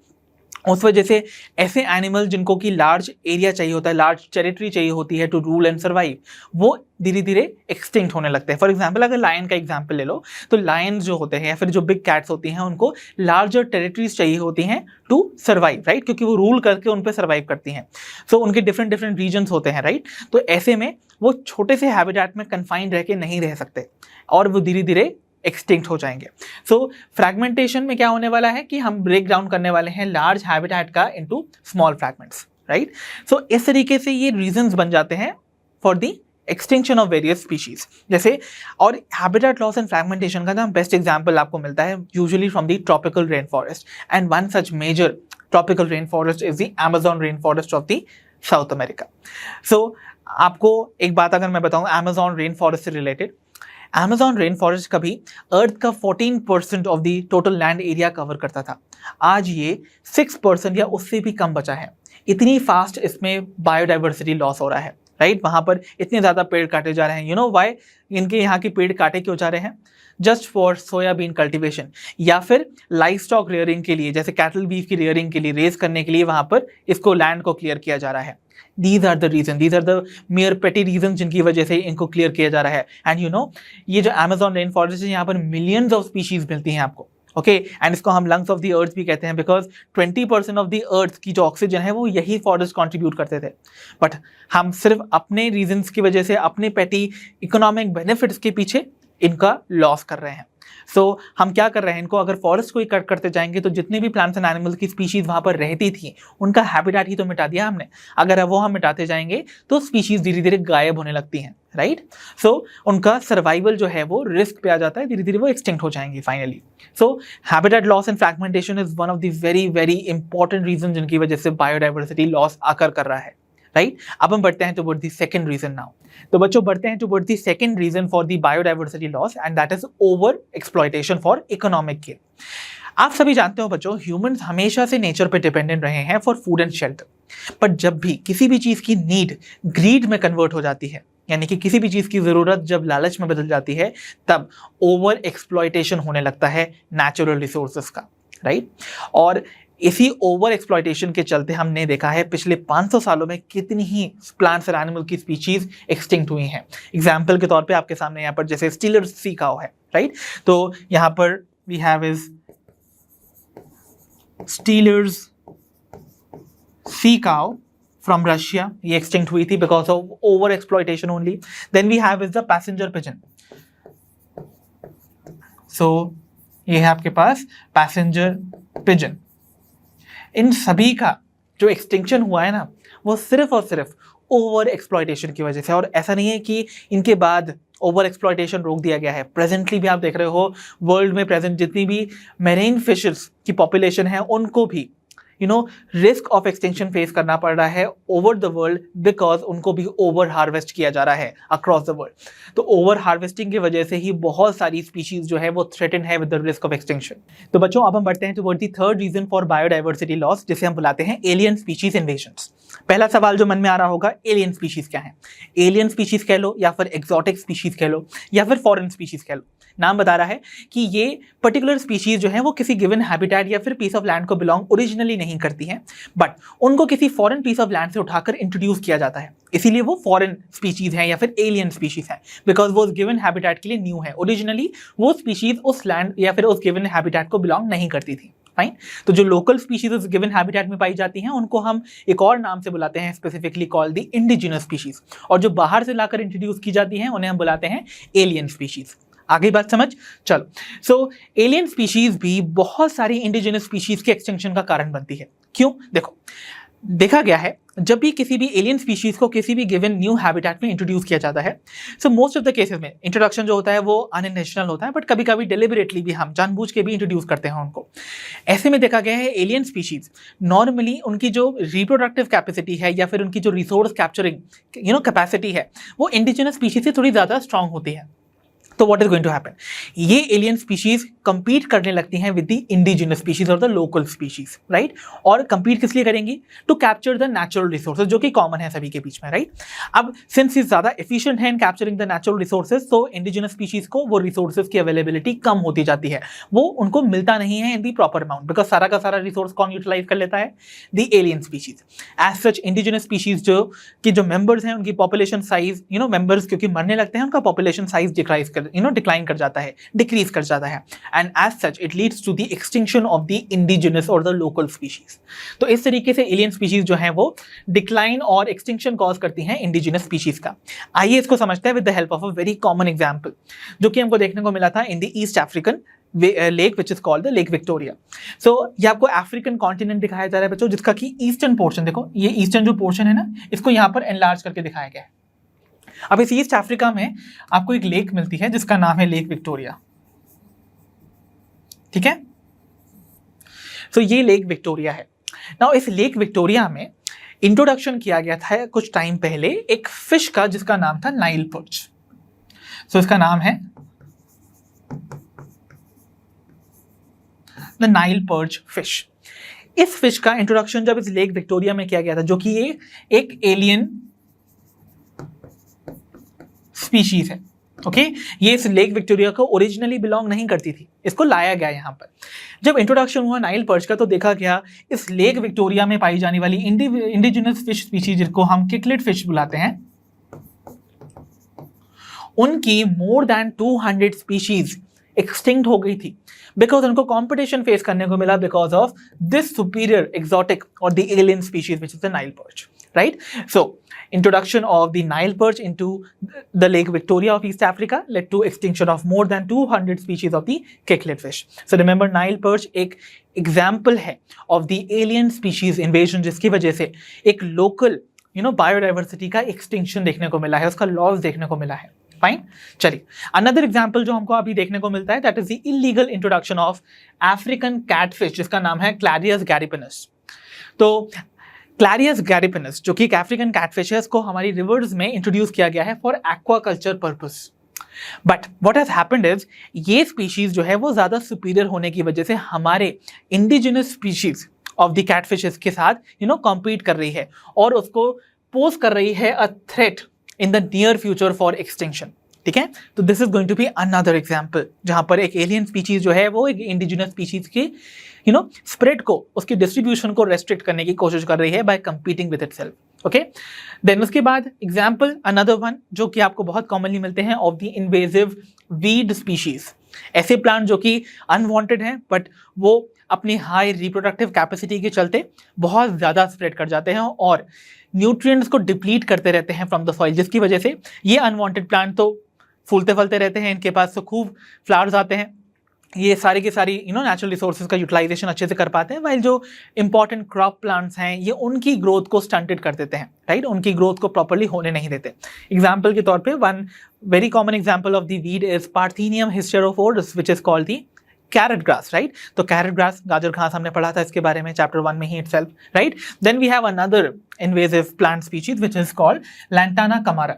उस वजह से ऐसे एनिमल जिनको कि लार्ज एरिया चाहिए होता है, लार्ज टेरिटरी चाहिए होती है टू रूल एंड सर्वाइव, वो धीरे धीरे एक्सटिंक्ट होने लगते हैं। फॉर एग्जाम्पल अगर लायन का एग्जाम्पल ले लो, तो लायंस जो होते हैं या फिर जो बिग कैट्स होती हैं, उनको लार्जर टेरिटरीज चाहिए होती हैं टू सर्वाइव, राइट, क्योंकि वो रूल करके उन पर सर्वाइव करती हैं। सो उनके डिफरेंट डिफरेंट रीजन्स होते हैं, राइट। तो ऐसे में वो छोटे से हैबिटेट में कन्फाइंड रह के नहीं रह सकते और वो धीरे धीरे एक्सटिंक्ट हो जाएंगे। सो फ्रैगमेंटेशन में क्या होने वाला है कि हम ब्रेक डाउन करने वाले हैं लार्ज हैबिटेट का into small fragments, right. So इस तरीके से ये रीजंस बन जाते हैं for the extinction of various species. जैसे और हैबिटेट लॉस एंड फ्रैगमेंटेशन का ना बेस्ट एग्जांपल आपको मिलता है usually from the tropical rain forest, and one such major tropical rain forest is the Amazon rain forest of the South America. So आपको एक बात अगर मैं बताऊं अमेज़न रेन फॉरेस्ट से रिलेटेड, अमेज़न रेन फॉरेस्ट कभी अर्थ का 14% of the total land area cover करता था, आज ये 6% या उससे भी कम बचा है। इतनी फास्ट इसमें बायोडाइवर्सिटी लॉस हो रहा है, राइट। वहाँ पर इतने ज़्यादा पेड़ काटे जा रहे हैं। यू नो वाई इनके यहाँ के पेड़ काटे क्यों जा रहे हैं, जस्ट फॉर सोयाबीन कल्टिवेशन या फिर लाइफ स्टॉक रेयरिंग के लिए, जैसे कैटल बीफ की रेयरिंग के लिए, रेज करने के लिए वहाँ पर इसको लैंड को क्लियर किया जा रहा है। These are the reason, these are the mere petty reasons जिनकी वजह से इनको क्लियर किया जा रहा है। एंड यू नो ये जो अमेज़न रेन फॉरेस्ट है, यहाँ पर मिलियंस ऑफ स्पीशीज मिलती हैं आपको, ओके। एंड इसको हम लंग्स ऑफ द अर्थ भी कहते हैं, बिकॉज 20% ऑफ द अर्थ की जो ऑक्सीजन है वो यही फॉरेस्ट कंट्रीब्यूट करते थे। बट हम सिर्फ अपने रीजंस की वजह से, अपने पेटी इकोनॉमिक बेनिफिट्स के पीछे इनका लॉस कर रहे हैं। सो हम क्या कर रहे हैं, इनको अगर फॉरेस्ट को ही कट करते जाएंगे तो जितने भी प्लांट्स एंड एनिमल्स की स्पीशीज वहाँ पर रहती थी, उनका हैबिटेट ही तो मिटा दिया हमने। अगर वो हम मिटाते जाएंगे तो स्पीशीज धीरे धीरे गायब होने लगती हैं, राइट। सो उनका सर्वाइवल जो है वो रिस्क पे आ जाता है, धीरे धीरे वो एक्सटिंक्ट हो जाएंगे finally. So habitat loss and fragmentation is one of the very very important reason जिनकी वजह से बायोडाइवर्सिटी लॉस आकर कर रहा है, राइट। अब हम बढ़ते हैं toward the second reason now. तो बच्चों बढ़ते हैं toward the second reason for the biodiversity loss, and that is over exploitation for economic gain. आप सभी जानते हो बच्चों, ह्यूमंस हमेशा से नेचर पे डिपेंडेंट रहे हैं for food and shelter. But जब भी किसी भी चीज की नीड ग्रीड में कन्वर्ट हो जाती है, यानी कि किसी भी चीज की जरूरत जब लालच में बदल जाती है, तब ओवर एक्सप्लॉयटेशन होने लगता है नेचुरल रिसोर्सेज का, राइट। और इसी ओवर एक्सप्लॉयटेशन के चलते हमने देखा है पिछले 500 सालों में कितनी ही प्लांट्स और एनिमल की स्पीशीज एक्सटिंक्ट हुई हैं। एग्जाम्पल के तौर पे आपके सामने यहाँ पर जैसे स्टीलर्स सी काउ है, राइट। तो यहाँ पर we have is Steller's sea cow from Russia, ये एक्सटिंक्ट हुई थी because of over exploitation only. Then we have is the passenger pigeon. So ये है आपके पास पैसेंजर पिजन। इन सभी का जो एक्सटिंक्शन हुआ है ना, वो सिर्फ और सिर्फ ओवर एक्सप्लॉयटेशन की वजह से। और ऐसा नहीं है कि इनके बाद ओवर एक्सप्लॉयटेशन रोक दिया गया है। प्रेजेंटली भी आप देख रहे हो वर्ल्ड में प्रेजेंट जितनी भी मेरीन फिशेस की पॉपुलेशन है, उनको भी रिस्क ऑफ एक्सटिंक्शन फेस करना पड़ रहा है ओवर द वर्ल्ड बिकॉज उनको भी ओवर हार्वेस्ट किया जा रहा है अक्रॉस द वर्ल्ड। तो ओवर हार्वेस्टिंग की वजह से ही बहुत सारी स्पीशीज जो है वो थ्रेटन है with the risk of extinction. तो बच्चों अब हम बढ़ते हैं toward the third reason for biodiversity loss, जिसे हम बुलाते हैं एलियन स्पीशीज इन्वेजन्स। पहला सवाल जो मन में आ रहा होगा, एलियन स्पीशीज क्या है? एलियन स्पीशीज कह लो या फिर एक्सोटिक स्पीशीज कह लो या फिर फॉरेन स्पीशीज कह लो, नाम बता रहा है कि ये पर्टिकुलर स्पीशीज जो है वो किसी गिवन हैबिटेट या फिर पीस ऑफ लैंड को बिलोंग ओरिजिनली नहीं करती हैं, बट उनको किसी फॉरेन पीस ऑफ लैंड से उठाकर इंट्रोड्यूस किया जाता है, इसीलिए वो फॉरेन स्पीशीज हैं या फिर एलियन स्पीशीज हैं, बिकॉज वो उस गिवन हैबिटेट के लिए न्यू है। ओरिजिनली वो स्पीशीज उस लैंड या फिर उस गिवन हैबिटेट को बिलोंग नहीं करती थी। फाइन, तो जो लोकल स्पीशीज उस गिवन हैबिटेट में पाई जाती हैं उनको हम एक और नाम से बुलाते हैं, specifically called the indigenous species, और जो बाहर से लाकर इंट्रोड्यूस की जाती हैं उन्हें हम बुलाते हैं एलियन स्पीशीज। आगे बात समझ? चलो, सो एलियन स्पीशीज भी बहुत सारी इंडिजिनस स्पीशीज के एक्सटिंक्शन का कारण बनती है। क्यों? देखो, देखा गया है जब भी किसी भी एलियन स्पीशीज को किसी भी गिवन न्यू हैबिटेट में इंट्रोड्यूस किया जाता है, so most of the cases में इंट्रोडक्शन जो होता है वो अनइंटेंशनल होता है, बट कभी कभी डेलिबरेटली भी हम जानबूझ के भी इंट्रोड्यूस करते हैं उनको। ऐसे में देखा गया है एलियन स्पीशीज नॉर्मली उनकी जो रिप्रोडक्टिव कैपेसिटी है या फिर उनकी जो रिसोर्स कैप्चरिंग कैपेसिटी है वो इंडिजिनस स्पीशीज से थोड़ी ज़्यादा स्ट्रांग होती है। तो what is going to happen, ये एलियन स्पीशीज कंपीट करने लगती हैं विद द इंडिजिनस स्पीशीज और द लोकल स्पीशीज, राइट? और कंपीट किस लिए करेंगी? To capture the natural resources, जो कि कॉमन है सभी के बीच में, राइट? अब सिंस ये ज्यादा एफिशिएंट है इन कैप्चरिंग द नेचुरल रिसोर्सेज, तो इंडिजिनस स्पीशीज को वो रिसोर्सेज की अवेलेबिलिटी कम होती जाती है, वो उनको मिलता नहीं है in the proper amount, because सारा का सारा रिसोर्स कौन यूटिलाइज कर लेता है? The alien species. As such indigenous species जो मेंबर्स हैं उनकी पॉपुलेशन साइज मेंबर्स क्योंकि मरने लगते हैं, उनका पॉपुलेशन साइज डिक्लाइन कर जाता है, डिक्रीज कर जाता है, and as such it leads to the extinction of the indigenous और द लोकल स्पीशीज। तो इस तरीके से एलियन स्पीशीज जो है वो डिक्लाइन और एक्सटिंक्शन कॉज करती हैं इंडिजिनस स्पीशीज का। आइए इसको समझते हैं with the help of a very common example जो कि हमको देखने को मिला था in the East African lake which is called the lake Victoria. So ये आपको अफ्रीकन कॉन्टिनेंट दिखाया जा रहा है बच्चों, जिसका कि ईस्टर्न पोर्शन, देखो ये ईस्टर्न जो पोर्शन है ना, इसको यहाँ पर एनलार्ज करके दिखाया गया है। अब इस ईस्ट अफ्रीका में आपको एक लेक मिलती है जिसका नाम है लेक विक्टोरिया, ठीक है? सो ये लेक विक्टोरिया है। नाउ इस लेक विक्टोरिया में इंट्रोडक्शन किया गया था कुछ टाइम पहले एक फिश का जिसका नाम था नाइल पर्च। सो इसका नाम है द नाइल पर्च फिश। इस फिश का इंट्रोडक्शन जब इस लेक विक्टोरिया में किया गया था, जो कि ये एक एलियन स्पीशीज है, ओके? ये इस लेक विक्टोरिया को ओरिजिनली बिलोंग नहीं करती थी, इसको लाया गया यहाँ पर। जब इंट्रोडक्शन हुआ नाइल पर्च का तो देखा गया इस लेक विक्टोरिया में पाई जाने वाली इंडिजिनस फिश स्पीशीज, जिनको हम किकलेट फिश बुलाते हैं, उनकी मोर देन 200 स्पीशीज एक्सटिंक्ट हो गई थी, बिकॉज उनको कंपटीशन फेस करने को मिला because of this superior exotic और the alien species which is the Nile perch, right? So introduction of the Nile perch into the Lake Victoria of East Africa led to extinction of more than 200 species of the cichlids fish. So remember Nile perch एक example है of the alien species invasion, जिसकी वजह से एक local biodiversity का extinction देखने को मिला है, उसका लॉस देखने को मिला है। फाइन, चलिए अनदर एग्जाम्पल जो हमको अभी देखने को मिलता है that is the illegal introduction of African catfish, जिसका नाम है क्लैरियस गैरिपेनस। तो क्लैरियस गैरिपेनस जो कि एक अफ्रीकन कैटफिश है, इसको हमारी रिवर्स में इंट्रोड्यूस किया गया है for aquaculture purpose. But what has happened is ये स्पीशीज जो है वो ज्यादा सुपीरियर होने की वजह से हमारे indigenous species of the catfishes के साथ कॉम्पीट कर रही है और उसको पोज कर रही है a threat in the near future for extinction, ठीक है? तो this is going to be another example जहां पर एक एलियन स्पीशीज जो है वो एक इंडिजिनस स्पीशीज के स्प्रेड को, उसकी डिस्ट्रीब्यूशन को रेस्ट्रिक्ट करने की कोशिश कर रही है by competing with itself, okay? Then उसके बाद एग्जाम्पल अनदर वन जो कि आपको बहुत कॉमनली मिलते हैं of the invasive weed species, ऐसे प्लांट जो कि अनवांटेड हैं बट वो अपनी हाई रिप्रोडक्टिव कैपेसिटी के चलते बहुत ज़्यादा स्प्रेड कर जाते हैं और न्यूट्रिएंट्स को डिप्लीट करते रहते हैं फ्रॉम द सॉइल, जिसकी वजह से ये अनवांटेड प्लांट तो फूलते फलते रहते हैं, इनके पास तो खूब फ्लावर्स आते हैं, ये सारी की सारी नेचुरल रिसोर्सेज का यूटिलाइजेशन अच्छे से कर पाते हैं, वाइल जो इंपॉर्टेंट क्रॉप प्लांट्स हैं ये उनकी ग्रोथ को स्टंटेड कर देते हैं, राइट? उनकी ग्रोथ को प्रॉपर्ली होने नहीं देते। एग्जाम्पल के तौर पे one very common example of the weed is parthenium hysterophorus which is called the carrot grass, right? तो कैरेट ग्रास, गाजर घास हमने पढ़ा था इसके बारे में चैप्टर 1 में ही itself, right? Then we have another invasive plant species which is called lantana camara.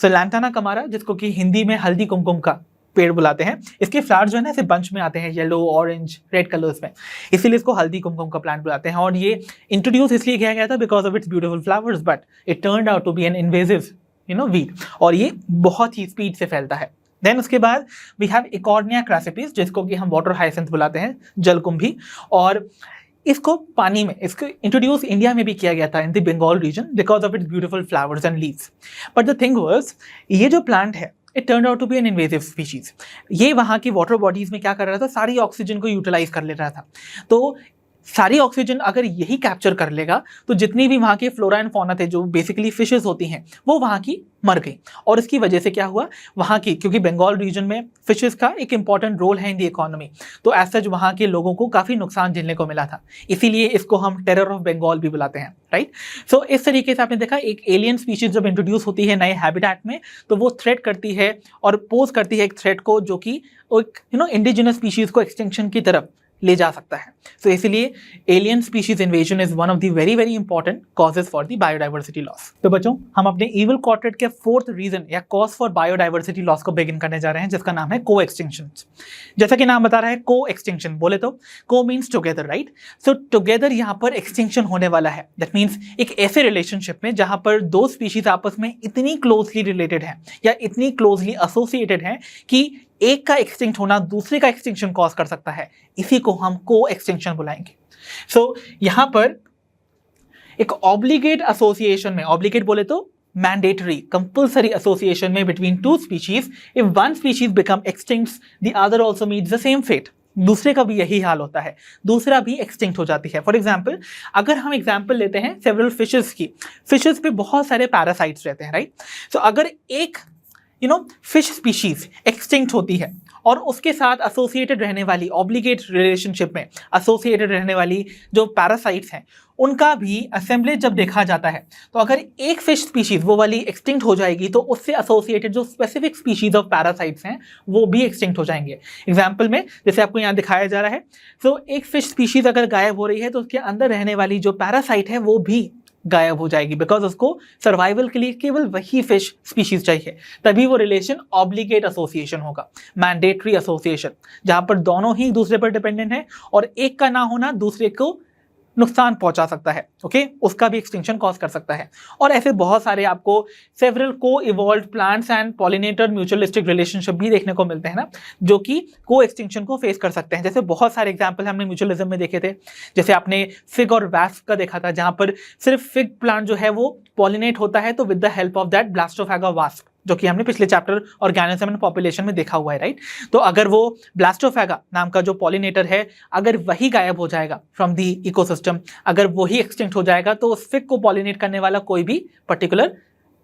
So lantana camara, जिसको कि हिंदी में हल्दी कुमकुम का पेड़ बुलाते हैं, इसके फ्लावर्स जो है ना ऐसे बंच में आते हैं, येलो, ऑरेंज, रेड कलर्स में, इसीलिए इसको हल्दी कुमकुम का प्लांट बुलाते हैं। और ये इंट्रोड्यूस इसलिए किया गया था because of its beautiful flowers, but it turned out to be an invasive weed, और ये बहुत ही स्पीड से फैलता है। देन उसके बाद वी हैव इकॉर्निया क्रासिपिस, जिसको कि हम वाटर हाइसिंथ बुलाते हैं, जलकुंभी, और इसको पानी में, इसको इंट्रोड्यूस इंडिया में भी किया गया था in the Bengal region because of its beautiful flowers and leaves. But the thing was, ये जो प्लांट है it turn out to be an invasive species. ये वहाँ की वाटर बॉडीज में क्या कर रहा था, सारी ऑक्सीजन को यूटिलाइज कर ले रहा था। तो सारी ऑक्सीजन अगर यही कैप्चर कर लेगा तो जितनी भी वहाँ के फ्लोरा एंड फौना थे, जो बेसिकली फिशेस होती हैं, वो वहाँ की मर गई। और इसकी वजह से क्या हुआ, वहाँ की, क्योंकि बंगाल रीजन में फिशेस का एक इंपॉर्टेंट रोल है इन दी इकोनॉमी, तो एज सच वहाँ के लोगों को काफ़ी नुकसान झेलने को मिला था। इसीलिए इसको हम टेरर ऑफ बंगाल भी बुलाते हैं, राइट? सो इस तरीके से आपने देखा, एक एलियन स्पीशीज जब इंट्रोड्यूस होती है नए हैबिटेट में, तो वो थ्रेट करती है और पोज करती है एक थ्रेट को, जो कि एक इंडिजिनस स्पीशीज को एक्सटिंक्शन की तरफ ले जा सकता है। तो इसीलिए alien species invasion is one of the very very important causes for the biodiversity loss. तो बच्चों, हम अपने इविल क्वाड्रेंट के फोर्थ रीजन या कॉज फॉर बायोडाइवर्सिटी लॉस को बिगिन करने जा रहे हैं, जिसका नाम है को एक्सटिंक्शन। जैसा कि नाम बता रहा है, को एक्सटिंक्शन, बोले तो को मीन्स टुगेदर, राइट? सो टुगेदर यहाँ पर एक्सटिंक्शन होने वाला है। दैट मीन्स एक ऐसे रिलेशनशिप में जहां पर दो स्पीशीज आपस में इतनी क्लोजली रिलेटेड है या इतनी क्लोजली एसोसिएटेड है कि एक का एक्सटिंक्ट होना दूसरे का एक्सटिंक्शन कॉज कर सकता है, इसी को हम को एक्सटिंक्शन बुलाएंगे। सो यहां पर एक ऑब्लिगेट एसोसिएशन में, ऑब्लिगेट बोले तो मैंडेटरी, कंपल्सरी एसोसिएशन में between two species, if one species become extinct the other also meets the same fate. दूसरे का भी यही हाल होता है, दूसरा भी एक्सटिंक्ट हो जाती है। फॉर एग्जाम्पल, अगर हम एग्जाम्पल लेते हैं सेवरल फिशेस की, फिशेस पे बहुत सारे पैरासाइट्स रहते हैं, राइट? सो अगर एक फिश स्पीशीज एक्सटिंक्ट होती है और उसके साथ एसोसिएटेड रहने वाली, ऑब्लिगेट रिलेशनशिप में एसोसिएटेड रहने वाली जो पैरासाइट्स हैं, उनका भी असेंबलेज जब देखा जाता है, तो अगर एक फिश स्पीशीज वो वाली एक्सटिंक्ट हो जाएगी तो उससे एसोसिएटेड जो स्पेसिफिक स्पीशीज ऑफ पैरासाइट्स हैं वो भी एक्सटिंक्ट हो जाएंगे। एग्जाम्पल में जैसे आपको यहाँ दिखाया जा रहा है, तो एक फिश स्पीशीज अगर गायब हो रही है तो उसके अंदर रहने वाली जो पैरासाइट है वो भी गायब हो जाएगी, बिकॉज उसको सर्वाइवल के लिए केवल वही फिश स्पीशीज चाहिए। तभी वो रिलेशन ऑब्लिगेट एसोसिएशन होगा, मैंडेटरी एसोसिएशन, जहां पर दोनों ही दूसरे पर डिपेंडेंट है और एक का ना होना दूसरे को नुकसान पहुंचा सकता है, ओके? उसका भी एक्सटिंक्शन कॉज कर सकता है। और ऐसे बहुत सारे आपको सेवरल को evolve plants and pollinator mutualistic relationship भी देखने को मिलते हैं ना, जो कि को एक्सटिंक्शन को फेस कर सकते हैं। जैसे बहुत सारे एग्जांपल हमने म्यूचुअलिज्म में देखे थे, जैसे आपने फिग और वैस्प का देखा था, जहां पर सिर्फ फिग प्लांट जो है वो पॉलिनेट होता है तो with the help of that blastophaga wasp, जो कि हमने पिछले चैप्टर ऑर्गेनिज्म एंड पॉपुलेशन में देखा हुआ है, राइट? तो अगर वो ब्लास्टोफैगा नाम का जो पॉलिनेटर है, अगर वही गायब हो जाएगा फ्रॉम द इकोसिस्टम, अगर वही एक्सटिंक्ट हो जाएगा, तो उस फिग को पॉलिनेट करने वाला कोई भी पर्टिकुलर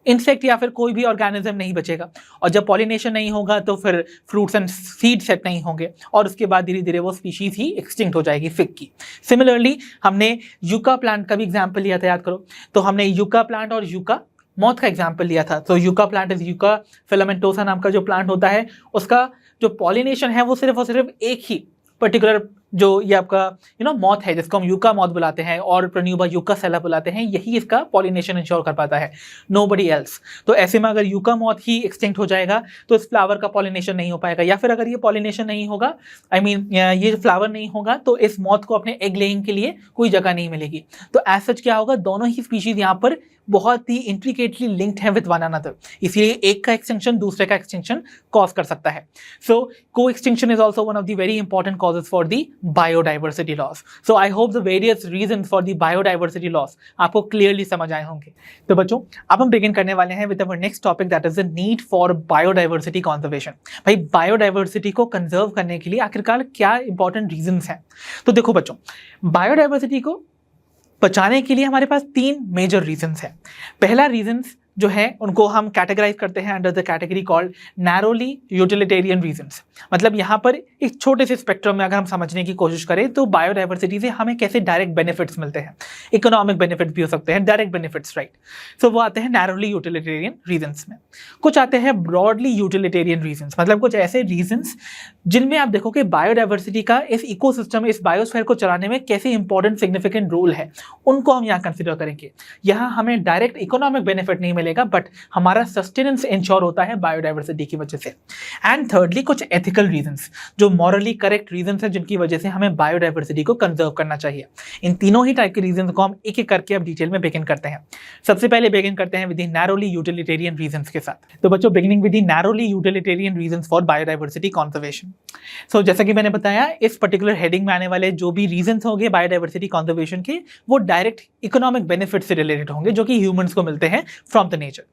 इंसेक्ट या फिर कोई भी ऑर्गेनिज्म नहीं बचेगा। और जब पॉलिनेशन नहीं होगा तो फिर फ्रूट्स एंड सीड सेट नहीं होंगे और उसके बाद धीरे धीरे वो स्पीशीज ही एक्सटिंक्ट हो जाएगी फिग की। सिमिलरली हमने यूका प्लांट का भी एग्जाम्पल लिया था, याद करो। तो हमने यूका प्लांट और यूका मॉथ का एग्जाम्पल लिया था। तो यूका प्लांट इज यूका फिलामेंटोसा नाम का जो प्लांट होता है, उसका जो पॉलिनेशन है वो सिर्फ और सिर्फ एक ही पर्टिकुलर जो ये आपका मॉथ है, जिसको हम यूका मॉथ बुलाते हैं और प्रोन्यूबा यूका सेला बुलाते हैं, यही इसका पॉलिनेशन इंश्योर कर पाता है, नोबडी एल्स। तो ऐसे में अगर यूका मॉथ ही एक्सटिंक्ट हो जाएगा तो इस फ्लावर का पॉलिनेशन नहीं हो पाएगा, या फिर अगर ये पॉलिनेशन नहीं होगा, ये फ्लावर नहीं होगा, तो इस मॉथ को अपने एग लेइंग के लिए कोई जगह नहीं मिलेगी। तो एज सच क्या होगा, दोनों ही स्पीशीज यहाँ पर बहुत ही इंट्रिकेटली लिंक्ड है विद वन अनदर, इसलिए एक का एक्सटिंक्शन दूसरे का एक्सटिंक्शन कॉज कर सकता है। So coextinction is also one of the very important causes for the biodiversity loss. So I hope the various reason for the biodiversity loss आपको clearly समझ आए होंगे। तो बच्चों, अब हम बिगिन करने वाले हैं with our next topic, that is the need for biodiversity conservation. भाई, बायोडाइवर्सिटी को कंजर्व करने के लिए आखिरकार क्या इंपॉर्टेंट रीजंस हैं? तो देखो बच्चों, बायोडाइवर्सिटी को बचाने के लिए हमारे पास तीन मेजर रीजंस हैं। पहला रीजन जो है उनको हम कैटेगराइज करते हैं under the category called narrowly utilitarian reasons. मतलब यहाँ पर एक छोटे से स्पेक्ट्रम में अगर हम समझने की कोशिश करें तो बायोडाइवर्सिटी से हमें कैसे डायरेक्ट बेनिफिट्स मिलते हैं, इकोनॉमिक बेनिफिट्स भी हो सकते हैं, डायरेक्ट बेनिफिट्स, राइट। सो वो आते हैं नैरोली यूटिलिटेरियन रीजंस में। कुछ आते हैं ब्रॉडली यूटिलिटेरियन रीजंस, मतलब कुछ ऐसे रीजंस जिनमें आप देखो कि बायोडाइवर्सिटी का इस इकोसिस्टम, इस बायोस्फीयर को चलाने में कैसे इंपॉर्टेंट सिग्निफिकेंट रोल है, उनको हम यहाँ कंसिडर करेंगे। यहाँ हमें डायरेक्ट इकोनॉमिक बेनिफिट नहीं मिलेगा, बट हमारा सस्टेनेंस इंश्योर होता है बायोडाइवर्सिटी की वजह से। एंड थर्डली कुछ एथिकल रीजंस, जो मॉरली करेक्ट रीजंस है जिनकी वजह से हमें बायोडाइवर्सिटी को कंजर्व करना चाहिए। इन तीनों ही टाइप के रीजंस को हम एक एक करके अब डिटेल में बिगिन करते हैं। सबसे पहले बिगिन करते हैं with the narrowly utilitarian reasons के साथ। तो बच्चों, beginning with the narrowly utilitarian reasons for biodiversity conservation. So जैसा कि मैंने बताया, इस पर्टिकुलर हेडिंग में आने वाले जो भी रीजंस होंगे बायोडाइवर्सिटी कंजर्वेशन के, वो डायरेक्ट इकोनॉमिक बेनिफिट से रिलेटेड होंगे जो कि ह्यूमंस को मिलते हैं from the nature.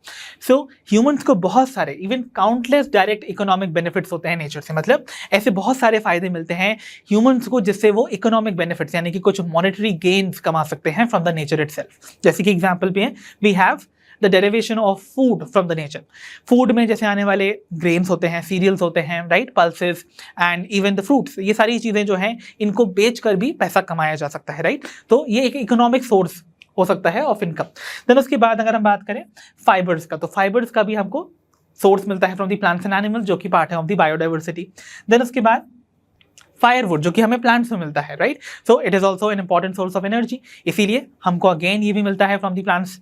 So humans को बहुत सारे, even countless direct economic benefits होते हैं नेचर से। मतलब ऐसे बहुत सारे फायदे मिलते हैं ह्यूमंस को जिससे वो इकोनॉमिक बेनिफिट्स यानी कि कुछ मॉनेटरी गेन्स कमा सकते हैं फ्रॉम द नेचर इटसेल्फ। जैसे कि एग्जांपल भी है, we have the derivation of food from the nature. Food में जैसे आने वाले ग्रेन्स होते हैं, सीरियल्स होते हैं, right, pulses and even the fruits, ये सारी चीज़ें जो हैं इनको बेचकर भी पैसा कमाया जा सकता है, राइट। तो ये एक इकोनॉमिक सोर्स हो सकता है ऑफ इनकम। देन उसके बाद अगर हम बात करें फाइबर्स का, तो फाइबर्स का भी हमको सोर्स मिलता है from the plants and animals, जो कि पार्ट है ऑफ द बायोडाइवर्सिटी। देन उसके बाद फायरवुड, जो कि हमें प्लांट्स में मिलता है, right. So it is also an important source of energy, इसीलिए हमको अगेन ये भी मिलता है फ्रॉम द प्लांट्स।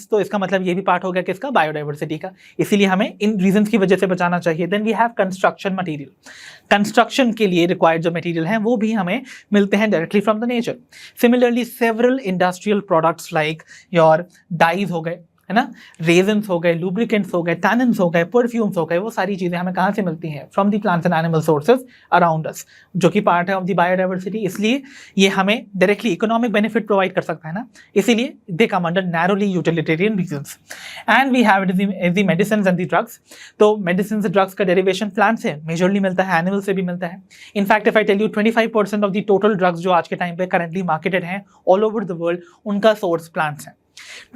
तो इसका मतलब ये भी पार्ट हो गया किसका, बायोडाइवर्सिटी का, इसीलिए हमें इन रीजंस की वजह से बचाना चाहिए। Then we have construction material, construction के लिए रिक्वायर्ड जो मटेरियल हैं वो भी हमें मिलते हैं directly from the nature. Similarly several industrial products like your dyes हो गए, है ना, रेजन्स हो गए, लुब्रिकेंट्स हो गए, टैनिन्स हो गए, परफ्यूम्स हो गए, वो सारी चीज़ें हमें कहाँ से मिलती हैं, from the plants and animal sources around us, जो कि पार्ट है ऑफ द बायोडाइवर्सिटी। इसलिए ये हमें डायरेक्टली इकोनॉमिक बेनिफिट प्रोवाइड कर सकता है ना, इसीलिए they come under narrowly utilitarian reasons. And we have it the medicine and the drugs. तो मेडिसिन ड्रग्स का डेरिवेशन प्लांट से मेजरली मिलता है, एनिमल से भी मिलता है। In fact if I tell you 25% of the total drugs जो आज के टाइम पे करेंटली मार्केटेड हैं ऑल ओवर द वर्ल्ड, उनका सोर्स प्लांट्स हैं।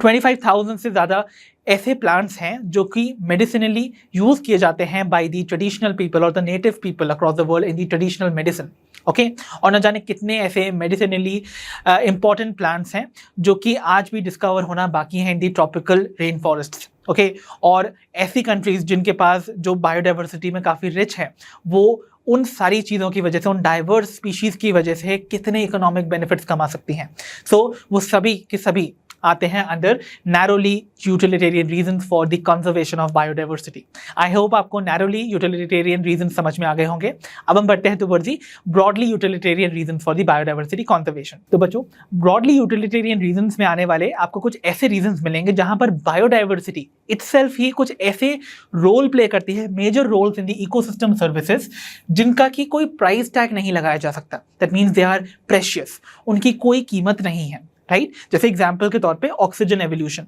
25,000 से ज़्यादा ऐसे प्लांट्स हैं जो कि मेडिसिनली यूज़ किए जाते हैं बाय द ट्रेडिशनल पीपल और the native people across the world in the traditional medicine, okay. और न जाने कितने ऐसे मेडिसिनली इंपॉर्टेंट प्लांट्स हैं जो कि आज भी डिस्कवर होना बाकी हैं in the tropical rain forest, okay. और ऐसी कंट्रीज जिनके पास जो बायोडाइवर्सिटी में काफ़ी रिच है, वो उन सारी चीज़ों की वजह से, उन डाइवर्स स्पीशीज़ की वजह से कितने इकोनॉमिक बेनिफिट्स कमा सकती हैं। सो वो सभी के सभी आते हैं under narrowly utilitarian reasons for the conservation of biodiversity. I hope आपको नैरोली यूटिलिटेरियन रीजन समझ में आ गए होंगे। अब हम बढ़ते हैं towards the broadly utilitarian reason for the biodiversity conservation. तो बच्चों, ब्रॉडली यूटिलिटेरियन रीजंस में आने वाले आपको कुछ ऐसे रीजंस मिलेंगे जहां पर बायोडाइवर्सिटी इटसेल्फ ही कुछ ऐसे रोल प्ले करती है, major roles in the ecosystem services, जिनका की कोई प्राइस टैग नहीं लगाया जा सकता। That means they are precious, उनकी कोई कीमत नहीं है, राइट। जैसे एग्जाम्पल के तौर पे ऑक्सीजन एवोल्यूशन,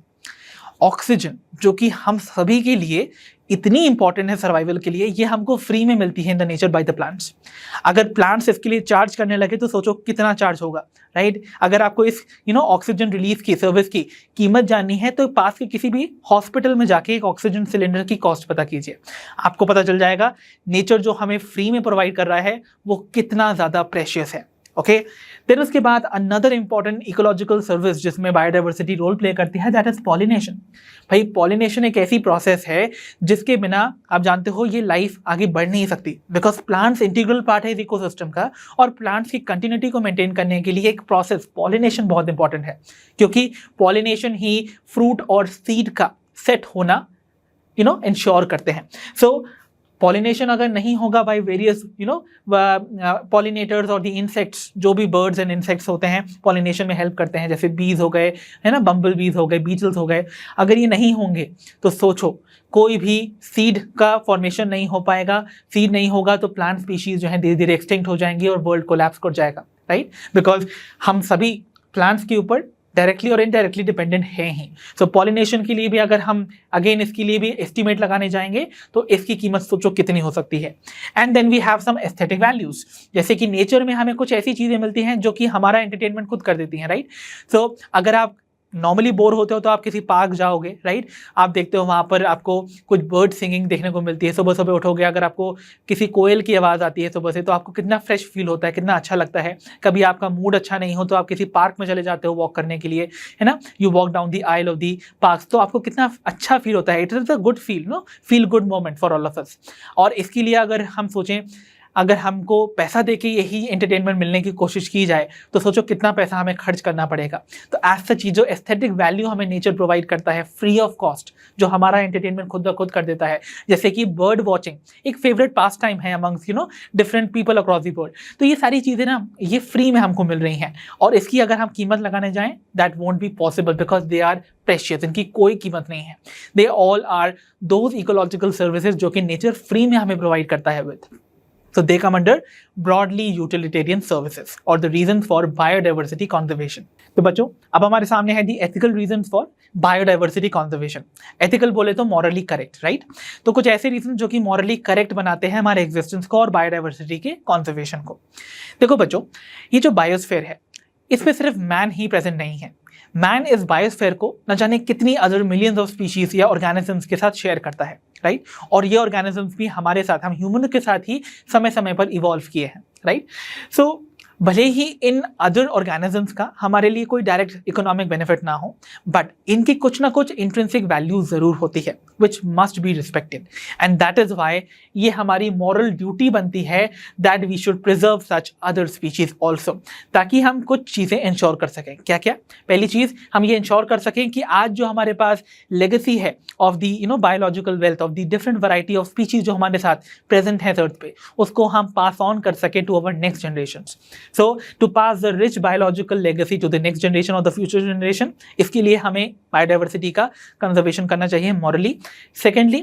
ऑक्सीजन जो कि हम सभी के लिए इतनी इंपॉर्टेंट है सर्वाइवल के लिए, ये हमको फ्री में मिलती है in the nature by the plants. अगर प्लांट्स इसके लिए चार्ज करने लगे तो सोचो कितना चार्ज होगा, राइट। अगर आपको इस ऑक्सीजन रिलीज की सर्विस की कीमत जाननी है तो पास के किसी भी हॉस्पिटल में जाके एक ऑक्सीजन सिलेंडर की कॉस्ट पता कीजिए, आपको पता चल जाएगा नेचर जो हमें फ्री में प्रोवाइड कर रहा है वो कितना ज़्यादा प्रेशियस है, ओके। देन उसके बाद अनदर इंपॉर्टेंट इकोलॉजिकल सर्विस जिसमें बायोडाइवर्सिटी रोल प्ले करती है, दैट इज पॉलिनेशन। भाई पॉलिनेशन एक ऐसी प्रोसेस है जिसके बिना आप जानते हो ये लाइफ आगे बढ़ नहीं सकती, बिकॉज प्लांट्स इंटीग्रल पार्ट है इस इकोसिस्टम का, और प्लांट्स की कंटिन्यूटी को मेंटेन करने के लिए एक प्रोसेस पॉलिनेशन बहुत इंपॉर्टेंट है, क्योंकि पॉलिनेशन ही फ्रूट और सीड का सेट होना इंश्योर करते हैं। सो पॉलिनेशन अगर नहीं होगा बाय वेरियस पॉलिनेटर्स और द इंसेक्ट्स, जो भी बर्ड्स एंड इंसेक्ट्स होते हैं पॉलिनेशन में हेल्प करते हैं, जैसे बीज हो गए, है ना, बम्बल बीज हो गए, बीटल्स हो गए, अगर ये नहीं होंगे तो सोचो कोई भी सीड का फॉर्मेशन नहीं हो पाएगा। सीड नहीं होगा तो प्लांट स्पीशीज जो है धीरे धीरे एक्सटिंक्ट हो जाएंगी और वर्ल्ड कोलैप्स कर जाएगा, राइट। बिकॉज हम सभी प्लांट्स के ऊपर डायरेक्टली और इनडायरेक्टली डिपेंडेंट है ही। सो पॉलिनेशन के लिए भी अगर हम अगेन इसके लिए भी एस्टिमेट लगाने जाएंगे तो इसकी कीमत सोचो कितनी हो सकती है। And then we have some aesthetic values, जैसे कि नेचर में हमें कुछ ऐसी चीज़ें मिलती हैं जो कि हमारा एंटरटेनमेंट खुद कर देती हैं, राइट। सो अगर आप नॉर्मली बोर होते हो तो आप किसी पार्क जाओगे, राइट, आप देखते हो वहाँ पर आपको कुछ बर्ड सिंगिंग देखने को मिलती है, सुबह सुबह उठोगे अगर आपको किसी कोयल की आवाज़ आती है सुबह से तो आपको कितना फ्रेश फील होता है, कितना अच्छा लगता है। कभी आपका मूड अच्छा नहीं हो तो आप किसी पार्क में चले जाते हो वॉक करने के लिए, है ना, you walk down the aisle of the park, तो आपको कितना अच्छा फील होता है। It is a good feel, no, feel good moment for all of us. और इसके लिए अगर हम सोचें, अगर हमको पैसा देके यही एंटरटेनमेंट मिलने की कोशिश की जाए तो सोचो कितना पैसा हमें खर्च करना पड़ेगा। तो एज सच जो एस्थेटिक वैल्यू हमें नेचर प्रोवाइड करता है फ्री ऑफ कॉस्ट, जो हमारा एंटरटेनमेंट खुद ब खुद कर देता है, जैसे कि बर्ड वॉचिंग एक फेवरेट पास टाइम है amongst different people across the world. तो ये सारी चीज़ें ना ये फ्री में हमको मिल रही हैं, और इसकी अगर हम कीमत लगाने जाएं that won't be possible because they are precious, इनकी कोई कीमत नहीं है। They all are those ecological services जो कि नेचर फ्री में हमें प्रोवाइड करता है with. So they come under broadly utilitarian services or the reasons for biodiversity conservation. तो बच्चों अब हमारे सामने है the ethical reasons for biodiversity conservation. Ethical बोले तो morally correct, right? तो कुछ ऐसे reasons जो कि morally correct बनाते हैं हमारे existence को और biodiversity के conservation को। देखो बच्चों, ये जो बायोस्फीयर है इसमें सिर्फ मैन ही प्रेजेंट नहीं है। मैन इस बायोस्फीयर को न जाने कितनी अदर मिलियंस ऑफ स्पीशीज या ऑर्गेनिजम्स के साथ शेयर करता है, राइट, और ये ऑर्गेनिजम्स भी हमारे साथ, हम ह्यूमन के साथ ही समय समय पर इवॉल्व किए हैं, राइट। सो भले ही इन अदर ऑर्गेनिजम्स का हमारे लिए कोई डायरेक्ट इकोनॉमिक बेनिफिट ना हो, बट इनकी कुछ ना कुछ इंट्रिंसिक वैल्यू जरूर होती है which must be respected, and that is why ये हमारी मॉरल ड्यूटी बनती है that we should preserve such other species also, ताकि हम कुछ चीज़ें इंश्योर कर सकें। क्या क्या? पहली चीज़, हम ये इंश्योर कर सकें कि आज जो हमारे पास लेगेसी है of the biological wealth of the different variety of species जो हमारे साथ प्रेजेंट है अर्थ पे, उसको हम पास ऑन कर सकें to our next generation. So to pass the rich biological legacy to the next generation or the future generation, इसके लिए हमें बायोडाइवर्सिटी का कंजर्वेशन करना चाहिए morally. Secondly,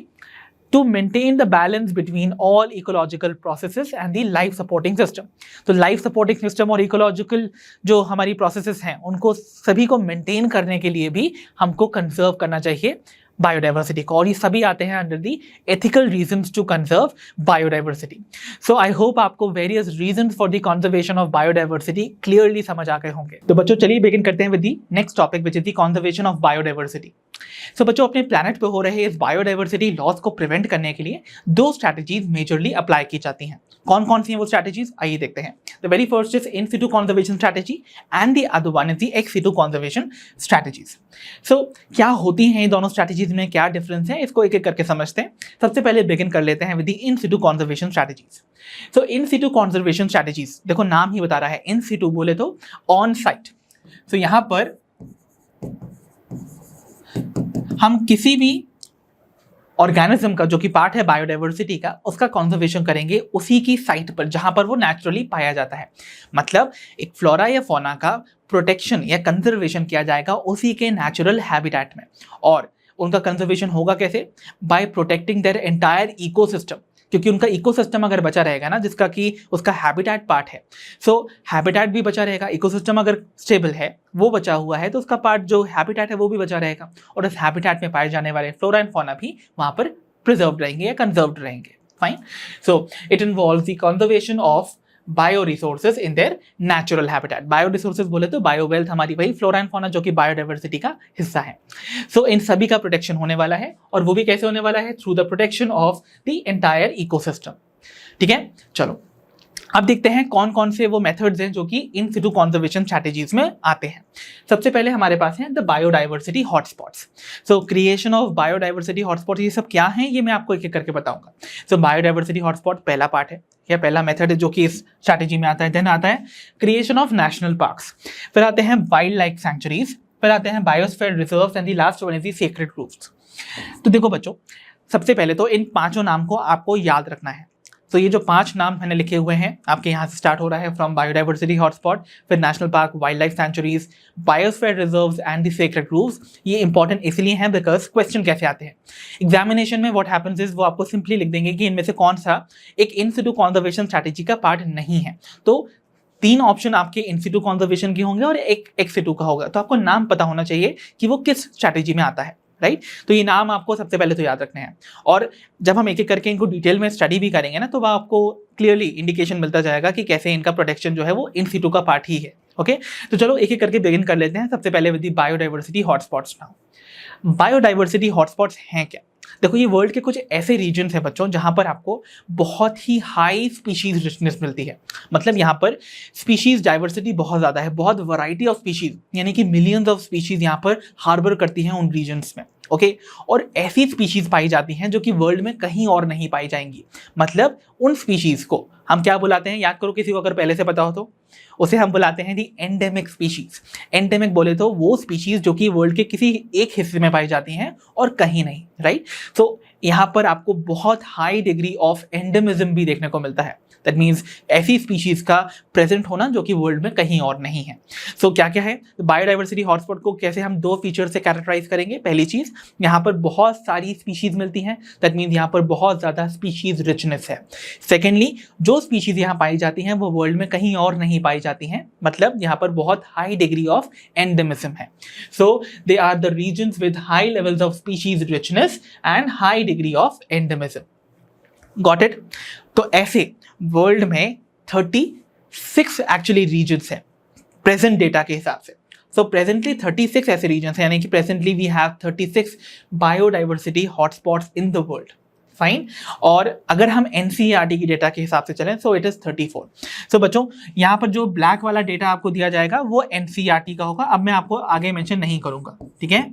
to maintain the balance between all ecological processes and the life supporting system. तो life supporting system और ecological जो हमारी processes हैं उनको सभी को maintain करने के लिए भी हमको conserve करना चाहिए बायोडाइवर्सिटी को, और ये सभी आते हैं under the ethical reasons to conserve biodiversity. So I hope आपको various reasons for the conservation of biodiversity clearly समझ आ गए होंगे। तो बच्चों चलिए बिगिन करते हैं with the next topic which is the conservation of biodiversity. So बच्चों अपने प्लैनेट पे हो रहे इस बायोडाइवर्सिटी लॉस को प्रिवेंट करने के लिए दो स्ट्रैटेजीज मेजरली अप्लाई की जाती हैं। कौन कौन सी हैं वो स्ट्रैटेजीज, आइए देखते हैं। The very first is in situ conservation strategy and the other one is the ex situ conservation strategies. So क्या होती हैं ये दोनों स्ट्रैटेजीज में, क्या डिफरेंस है, इसको एक एक करके समझते हैं। सबसे पहले बिगिन कर लेते हैं with the in situ conservation strategies. So in situ conservation strategies, देखो नाम ही बता रहा है, इन सिटू बोले तो ऑन साइट। सो यहां पर हम किसी भी ऑर्गेनिज्म का जो कि पार्ट है बायोडाइवर्सिटी का, उसका कंजर्वेशन करेंगे उसी की साइट पर जहां पर वो नेचुरली पाया जाता है। मतलब एक फ्लोरा या फौना का प्रोटेक्शन या कंजर्वेशन किया जाएगा उसी के नेचुरल हैबिटेट में। और उनका कंजर्वेशन होगा कैसे? By protecting their entire ecosystem, क्योंकि उनका इकोसिस्टम अगर बचा रहेगा ना, जिसका कि उसका हैबिटेट पार्ट है, सो हैबिटेट भी बचा रहेगा। इकोसिस्टम अगर स्टेबल है, वो बचा हुआ है, तो उसका पार्ट जो हैबिटेट है वो भी बचा रहेगा, और इस हैबिटेट में पाए जाने वाले फ्लोरा एंड फौना भी वहां पर प्रिजर्व्ड रहेंगे या कंजर्व्ड रहेंगे। Fine. So it involves the conservation of bio resources in their natural habitat. Bio resources बोले तो बायो वेल्थ, हमारी वही फ्लोरा एंड फौना जो कि बायोडाइवर्सिटी का हिस्सा है। सो इन सभी का प्रोटेक्शन होने वाला है, और वो भी कैसे होने वाला है? Through the protection of the entire ecosystem. ठीक है, चलो अब देखते हैं कौन कौन से वो मेथड्स हैं जो कि इन सिटू कंजर्वेशन स्ट्रैटेजीज में आते हैं। सबसे पहले हमारे पास है the biodiversity hotspots. So creation of biodiversity hotspot, ये सब क्या हैं ये मैं आपको एक एक करके बताऊंगा। सो बायोडाइवर्सिटी हॉटस्पॉट पहला पार्ट है या पहला मेथड है जो कि इस स्ट्रैटेजी में आता है। देन आता है क्रिएशन ऑफ नेशनल पार्क्स, फिर आते हैं वाइल्ड लाइफ सैंक्चुरीज, फिर आते हैं biosphere reserves, and the last one is the sacred groves. तो देखो बच्चों, सबसे पहले तो इन पांचों नाम को आपको याद रखना है। तो ये जो 5 नाम मैंने लिखे हुए हैं आपके यहाँ से स्टार्ट हो रहा है फ्रॉम बायोडाइवर्सिटी हॉटस्पॉट, फिर national park, wild life sanctuaries, biosphere reserves and the sacred groves. ये इंपॉर्टेंट इसलिए हैं बिकॉज क्वेश्चन कैसे आते हैं एग्जामिनेशन में, व्हाट हैपेंस इज वो आपको सिंपली लिख देंगे कि इनमें से कौन सा एक इन सिटू कंजर्वेशन स्ट्रैटेजी का पार्ट नहीं है। तो 3 ऑप्शन आपके इन सिटू कंजर्वेशन के होंगे और एक एक्स सिटू का होगा, तो आपको नाम पता होना चाहिए कि वो किस स्ट्रैटेजी में आता है। राइट। तो ये नाम आपको सबसे पहले तो याद रखने हैं, और जब हम एक एक करके इनको डिटेल में स्टडी भी करेंगे ना, तो वह आपको क्लियरली इंडिकेशन मिलता जाएगा कि कैसे इनका प्रोटेक्शन जो है वो इन सिटू का पार्ट ही है। ओके, तो चलो एक एक करके बिगिन कर लेते हैं। सबसे पहले with the biodiversity hotspots. Now biodiversity hotspots हैं क्या? देखो, ये वर्ल्ड के कुछ ऐसे रीजन्स हैं बच्चों जहां पर आपको बहुत ही हाई स्पीशीज रिचनेस मिलती है। मतलब यहाँ पर स्पीशीज डाइवर्सिटी बहुत ज़्यादा है, बहुत वैरायटी ऑफ स्पीशीज, यानी कि मिलियंस ऑफ स्पीशीज यहाँ पर हार्बर करती हैं उन रीजन्स में। ओके, और ऐसी स्पीशीज पाई जाती हैं जो कि वर्ल्ड में कहीं और नहीं पाई जाएंगी। मतलब उन स्पीशीज को हम क्या बुलाते हैं, याद करो किसी को अगर पहले से पता हो तो, उसे हम बुलाते हैं दी एंडेमिक स्पीशीज। एंडेमिक बोले तो वो स्पीशीज जो कि वर्ल्ड के किसी एक हिस्से में पाई जाती हैं और कहीं नहीं, राइट। तो यहाँ पर आपको बहुत हाई डिग्री ऑफ एंडेमिज्म भी देखने को मिलता है। दैट मीन्स ऐसी स्पीशीज का प्रेजेंट होना जो कि वर्ल्ड में कहीं और नहीं है। सो क्या क्या है बायोडाइवर्सिटी हॉटस्पॉट को, कैसे हम दो फीचर से कैरेक्टराइज करेंगे। पहली चीज, यहाँ पर बहुत सारी स्पीशीज मिलती हैं, दैट मीन्स यहाँ पर बहुत ज्यादा स्पीशीज रिचनेस है। सेकेंडली, जो स्पीशीज यहाँ पाई जाती हैं वो वर्ल्ड में कहीं और नहीं पाई जाती हैं, मतलब यहाँ पर बहुत हाई डिग्री ऑफ एंडेमिज्म है। So they are the regions with high levels of species richness and high degree of endemism. Got it? तो ऐसे वर्ल्ड में 36 एक्चुअली रीजन्स हैं प्रेजेंट डेटा के हिसाब से। सो प्रेजेंटली 36 ऐसे रीजन्स हैं, यानी कि presently we have 36 biodiversity hotspots in the world. Fine. और अगर हम एनसीईआरटी की डेटा के हिसाब से चलें, सो इट इज 34। सो बच्चों, यहाँ पर जो ब्लैक वाला डेटा आपको दिया जाएगा वो एनसीईआरटी का होगा। अब मैं आपको आगे मेंशन नहीं करूंगा, ठीक है।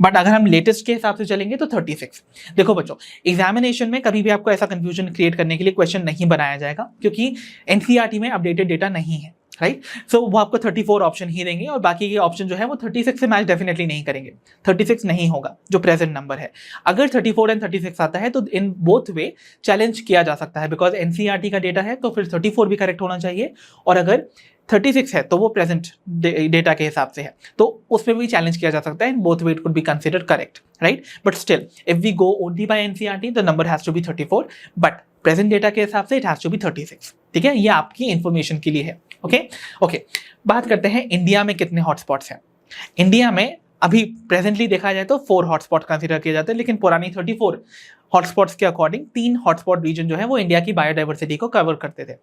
बट अगर हम लेटेस्ट के हिसाब से चलेंगे तो 36। देखो बच्चों, एग्जामिनेशन में कभी भी आपको ऐसा कंफ्यूजन क्रिएट करने के लिए क्वेश्चन नहीं बनाया जाएगा, क्योंकि एनसीईआरटी में अपडेटेड डेटा नहीं है, राइट। सो वो आपको 34 ऑप्शन ही देंगे, और बाकी के ऑप्शन जो है वो 36 से मैच डेफिनेटली नहीं करेंगे। 36 नहीं होगा जो प्रेजेंट नंबर है। अगर 34 एंड 36 आता है तो इन बोथ वे चैलेंज किया जा सकता है, बिकॉज एनसीईआरटी का डेटा है तो फिर 34 भी करेक्ट होना चाहिए, और अगर 36 है तो वो प्रेजेंट डेटा के हिसाब से है, तो उसमें भी चैलेंज किया जा सकता है। In both way it could be considered correct, right. But still if we go only by NCERT the number has to be 34, but present data के हिसाब से इट हैज टू बी 36, ठीक है। ये आपकी इंफॉर्मेशन के लिए है। ओके, बात करते हैं इंडिया में कितने हॉटस्पॉट्स हैं। इंडिया में अभी प्रेजेंटली देखा जाए तो 4 हॉटस्पॉट कंसीडर किए जाते हैं, लेकिन पुरानी 34 हॉटस्पॉट्स के अकॉर्डिंग 3 हॉटस्पॉट रीजन जो है वो इंडिया की बायोडाइवर्सिटी को कवर करते थे।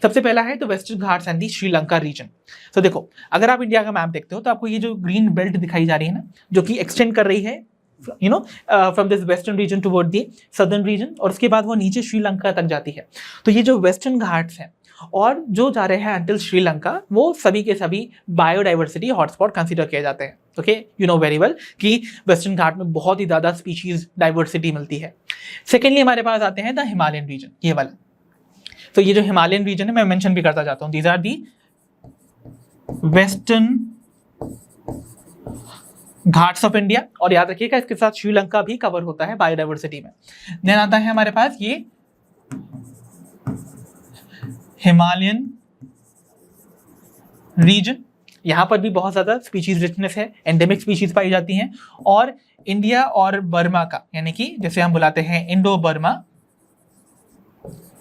सबसे पहला है तो Western Ghats and the Sri Lanka region. तो देखो, अगर आप इंडिया का मैप देखते हो तो आपको ये जो ग्रीन बेल्ट दिखाई जा रही है ना, जो कि एक्सटेंड कर रही है from this western region toward the southern reason, और उसके बाद वो नीचे श्रीलंका तक जाती है। तो ये जो वेस्टर्न घाट्स हैं और जो जा रहे हैं अंटिल श्रीलंका, वो सभी के सभी बायोडाइवर्सिटी हॉटस्पॉट कंसीडर किए जाते हैं। Okay, you know very well कि वेस्टर्न घाट में बहुत ही ज़्यादा स्पीशीज डाइवर्सिटी मिलती है। सेकेंडली हमारे पास आते हैं द हिमालयन रीजन, ये वाला। तो ये जो हिमालयन रीजन है, मैं मेंशन भी करता जाता हूँ, these are the Western Ghats of India, और याद रखिएगा इसके साथ श्रीलंका भी कवर होता है बायोडाइवर्सिटी में। देन आता है हमारे पास ये हिमालयन रीजन, यहां पर भी बहुत ज्यादा स्पीशीज रिचनेस है, एंडेमिक स्पीशीज पाई जाती हैं, और इंडिया और बर्मा का, यानी कि जैसे हम बुलाते हैं इंडो बर्मा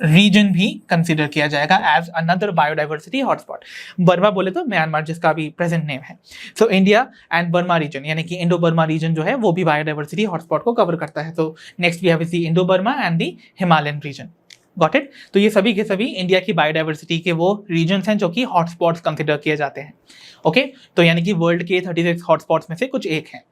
रीजन भी कंसीडर किया जाएगा as another biodiversity hotspot. Burma बोले तो म्यांमार, जिसका भी प्रेजेंट नेम है। So India and Burma region, यानी कि इंडो बर्मा रीजन जो है वो भी बायोडाइवर्सिटी हॉटस्पॉट को कवर करता है। तो next we have the Indo Burma and the Himalayan region. Got it? तो ये सभी के सभी इंडिया की बायोडाइवर्सिटी के वो रीजन्स हैं जो कि हॉटस्पॉट्स कंसिडर किए जाते हैं। ओके, तो यानी कि वर्ल्ड के 36 हॉटस्पॉट्स में से कुछ एक हैं।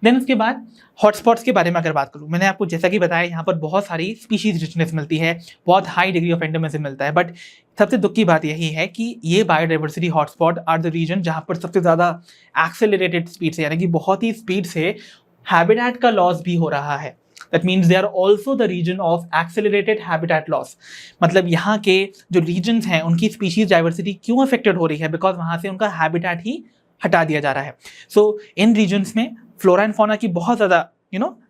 देन उसके बाद हॉटस्पॉट्स के बारे में अगर बात करूँ, मैंने आपको जैसा कि बताया यहाँ पर बहुत सारी स्पीशीज रिचनेस मिलती है, बहुत हाई डिग्री ऑफ एंडेमिज्म मिलता है। बट सबसे दुख की बात यही है कि ये biodiversity hotspot are the region जहाँ पर सबसे ज़्यादा एक्सेलरेटेड स्पीड से, यानी कि बहुत ही स्पीड से हैबिटेट का लॉस भी हो रहा है। That means they are also the region of accelerated habitat loss. मतलब यहाँ के जो regions हैं उनकी species diversity क्यों affected हो रही है, because वहाँ से उनका habitat ही हटा दिया जा रहा है। So इन regions में flora and fauna की बहुत ज़्यादा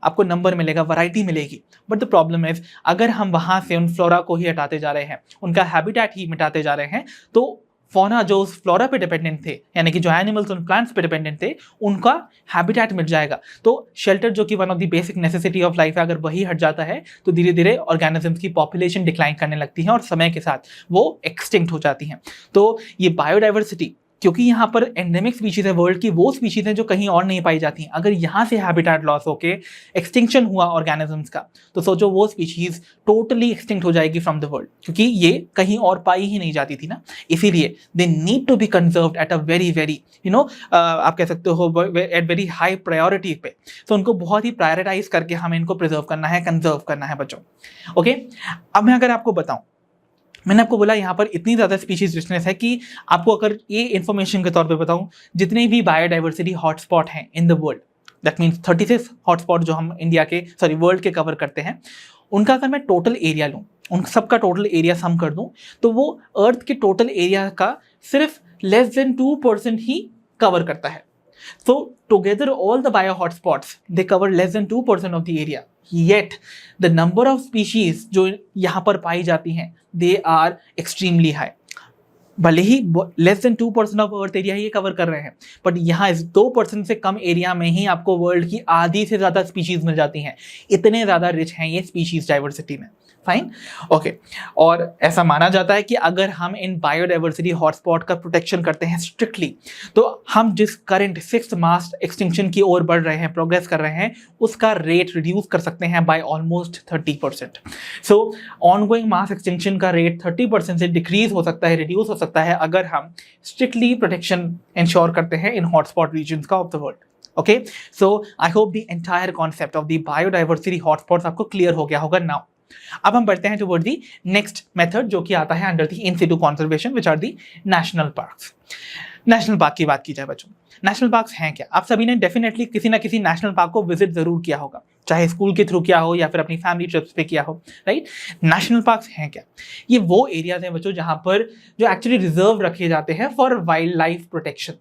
आपको नंबर मिलेगा, वैरायटी मिलेगी। बट द प्रॉब्लम इज, अगर हम वहाँ से उन फ्लोरा को ही हटाते जा रहे हैं, उनका हैबिटेट ही मिटाते जा रहे हैं, तो फोना जो उस फ्लोरा पे डिपेंडेंट थे, यानी कि जो एनिमल्स उन प्लांट्स पे डिपेंडेंट थे, उनका हैबिटेट मिट जाएगा। तो शेल्टर जो कि one of the basic necessity of life है, अगर वही हट जाता है तो धीरे धीरे ऑर्गेनिजम्स की पॉपुलेशन डिक्लाइन करने लगती है और समय के साथ वो एक्सटिंक्ट हो जाती हैं। तो ये बायोडाइवर्सिटी क्योंकि यहाँ पर एंडेमिक स्पीशीज है वर्ल्ड की, वो स्पीशीज हैं जो कहीं और नहीं पाई जाती हैं। अगर यहाँ से हैबिटेट लॉस होके एक्सटिंक्शन हुआ ऑर्गेनिजम्स का, तो सोचो वो स्पीशीज टोटली एक्सटिंक्ट हो जाएगी फ्रॉम द वर्ल्ड, क्योंकि ये कहीं और पाई ही नहीं जाती थी ना। इसीलिए they need to be conserved at a very very आप कह सकते हो एट वेरी हाई प्रायोरिटी पे। तो उनको बहुत ही प्रायोरिटाइज करके हमें इनको प्रिजर्व करना है, कंजर्व करना है बच्चों। ओके, अब मैं अगर आपको बताऊं, मैंने आपको बोला यहाँ पर इतनी ज़्यादा स्पीशीज रिचनेस है कि आपको अगर ये इन्फॉर्मेशन के तौर पे बताऊँ, जितने भी बायोडाइवर्सिटी हॉटस्पॉट हैं in the world, that means 36 hotspot जो हम इंडिया के वर्ल्ड के कवर करते हैं, उनका अगर मैं टोटल एरिया लूँ, उन सबका टोटल एरिया सम कर दूँ, तो वो अर्थ के टोटल एरिया का सिर्फ लेस देन 2% ही कवर करता है। So together all the bio hotspots they cover less than 2% of the area. Yet the number of species जो यहाँ पर पाई जाती हैं they are extremely high. भले ही less than 2% of earth area ही ये कवर कर रहे हैं, बट यहाँ इस 2% से कम एरिया में ही आपको वर्ल्ड की आधी से ज़्यादा स्पीशीज मिल जाती हैं। इतने ज़्यादा रिच हैं ये स्पीशीज डाइवर्सिटी में। Fine, okay. और ऐसा माना जाता है कि अगर हम इन बायोडाइवर्सिटी हॉटस्पॉट का प्रोटेक्शन करते हैं स्ट्रिक्टली, तो हम जिस करंट 6th मास एक्सटिंक्शन की ओर बढ़ रहे हैं, प्रोग्रेस कर रहे हैं, उसका रेट रिड्यूस कर सकते हैं by almost 30%। So ongoing mass extinction का रेट 30% से डिक्रीज हो सकता है, रिड्यूस हो सकता है, अगर हम स्ट्रिक्टली प्रोटेक्शन इंश्योर करते हैं इन हॉटस्पॉट रीजन्स का of the world. Okay, so I hope the entire concept of the biodiversity hotspots आपको क्लियर हो गया होगा नाउ। अब हम बढ़ते हैं टुवर्ड दी नेक्स्ट मेथड जो कि आता है under the in situ conservation, which are the national parks. National park की बात की जाए बच्चों, नेशनल पार्क्स हैं क्या? आप सभी ने डेफिनेटली किसी ना किसी नेशनल पार्क को विजिट जरूर किया होगा, चाहे स्कूल के थ्रू किया हो या फिर अपनी फैमिली ट्रिप्स पे किया हो, राइट? नेशनल पार्क्स हैं क्या? ये वो एरियाज हैं बच्चों जहां पर जो एक्चुअली रिजर्व रखे जाते हैं फॉर वाइल्ड लाइफ प्रोटेक्शन।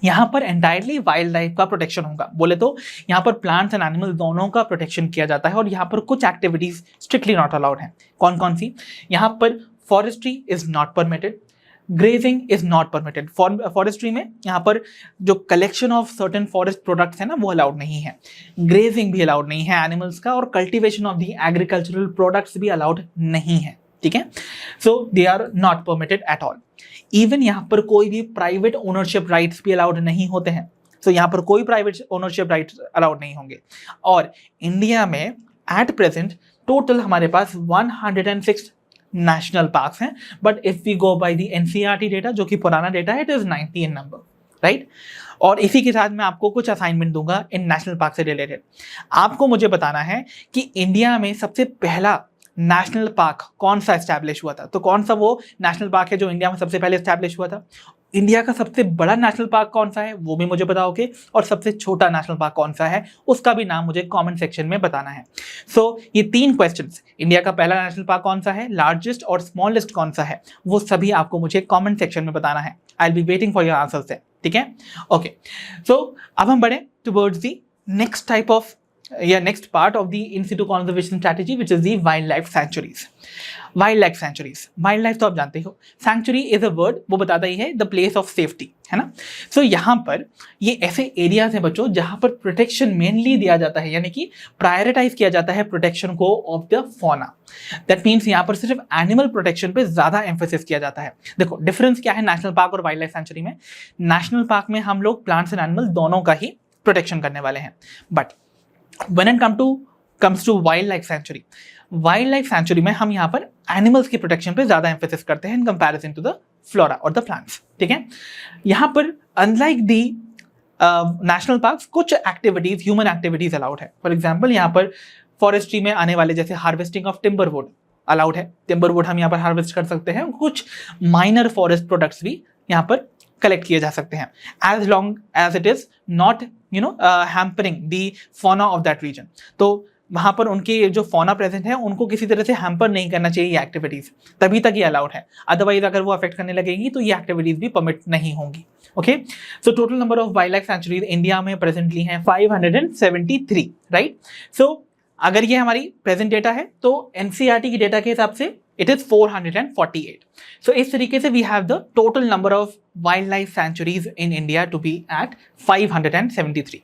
यहाँ पर एंटायरली वाइल्ड लाइफ का प्रोटेक्शन होगा। बोले तो यहाँ पर प्लांट्स एंड एनिमल दोनों का प्रोटेक्शन किया जाता है, और यहाँ पर कुछ एक्टिविटीज स्ट्रिक्टली नॉट अलाउड हैं। कौन कौन सी? यहाँ पर forestry is not permitted, grazing is not permitted. Forestry में यहाँ पर जो collection of certain forest products है ना, वो अलाउड नहीं है, ग्रेजिंग भी अलाउड नहीं है एनिमल्स का, और cultivation of the agricultural products भी अलाउड नहीं है। ठीक है, so they are not permitted at all. Even यहाँ पर कोई भी प्राइवेट ओनरशिप राइट्स भी अलाउड नहीं होते हैं। सो यहाँ पर कोई प्राइवेट ओनरशिप राइट्स अलाउड नहीं होंगे। और इंडिया में एट प्रेजेंट टोटल हमारे पास 106 नेशनल पार्क्स हैं, but if we go by the NCERT data, जो कि पुराना डेटा है, it is 90 in number, right? और इसी के साथ मैं आपको कुछ असाइनमेंट दूंगा इन नेशनल पार्क से रिलेटेड। आपको मुझे बताना है कि इंडिया में सबसे पहला नेशनल पार्क कौन सा एस्टैब्लिश हुआ था। तो कौन सा वो नेशनल पार्क है जो इंडिया में सबसे पहले एस्टैब्लिश हुआ था? इंडिया का सबसे बड़ा नेशनल पार्क कौन सा है वो भी मुझे बताओगे, और सबसे छोटा नेशनल पार्क कौन सा है उसका भी नाम मुझे कमेंट सेक्शन में बताना है। सो ये 3 क्वेश्चंस, इंडिया का पहला नेशनल पार्क कौन सा है, लार्जेस्ट और स्मॉलेस्ट कौन सा है, वो सभी आपको मुझे कमेंट सेक्शन में बताना है। I will be waiting for your answers है, ठीक है? ओके, सो अब हम बढ़े towards the next type of next part of the in situ conservation strategy, which is the wild life sanctuaries. Wild life sanctuaries, wild life तो आप जानते हो, सैंक्चुरी इज अ वर्ड, वो बताता ही है द प्लेस ऑफ सेफ्टी, है ना? सो यहाँ पर ये ऐसे एरियाज हैं बच्चों जहाँ पर प्रोटेक्शन मेनली दिया जाता है, यानी कि प्रायोरिटाइज किया जाता है प्रोटेक्शन को of the fauna. That means यहाँ पर सिर्फ एनिमल प्रोटेक्शन पे ज्यादा एम्फेसिस किया जाता है। देखो डिफरेंस क्या है नेशनल पार्क और वाइल्ड लाइफ सैंक्चुरी में। नेशनल पार्क में हम लोग प्लांट्स एंड एनिमल दोनों का ही प्रोटेक्शन करने वाले हैं, but when it comes to wild life sanctuary में हम यहाँ पर एनिमल्स की प्रोटेक्शन पे ज्यादा एम्फेसिस करते हैं in comparison to the flora और द प्लांट्स, ठीक है? यहाँ पर अनलाइक दी नेशनल पार्क्स कुछ एक्टिविटीज, ह्यूमन एक्टिविटीज अलाउड है। फॉर एग्जाम्पल यहाँ पर फॉरेस्ट्री में आने वाले जैसे harvesting of timber wood allowed है, टिम्बर वुड हम यहाँ पर हार्वेस्ट कर सकते हैं, कुछ माइनर फॉरेस्ट प्रोडक्ट्स भी यहाँ पर कलेक्ट किए जा सकते हैं, as long as it is not hampering the fauna of that region. तो वहाँ पर उनके जो फौना प्रेजेंट है उनको किसी तरह से हैम्पर नहीं करना चाहिए ये एक्टिविटीज, तभी तक ये अलाउड है। अदरवाइज अगर वो अफेक्ट करने लगेंगी तो ये एक्टिविटीज भी परमिट नहीं होंगी। Okay, so total number of wildlife centuries India में प्रेजेंटली हैं 573, राइट? सो अगर ये हमारी प्रेजेंट डेटा है तो एनसीईआरटी की डेटा के हिसाब से इट इज 448। सो इस तरीके से we have the total number of wildlife sanctuaries in India to be at 573।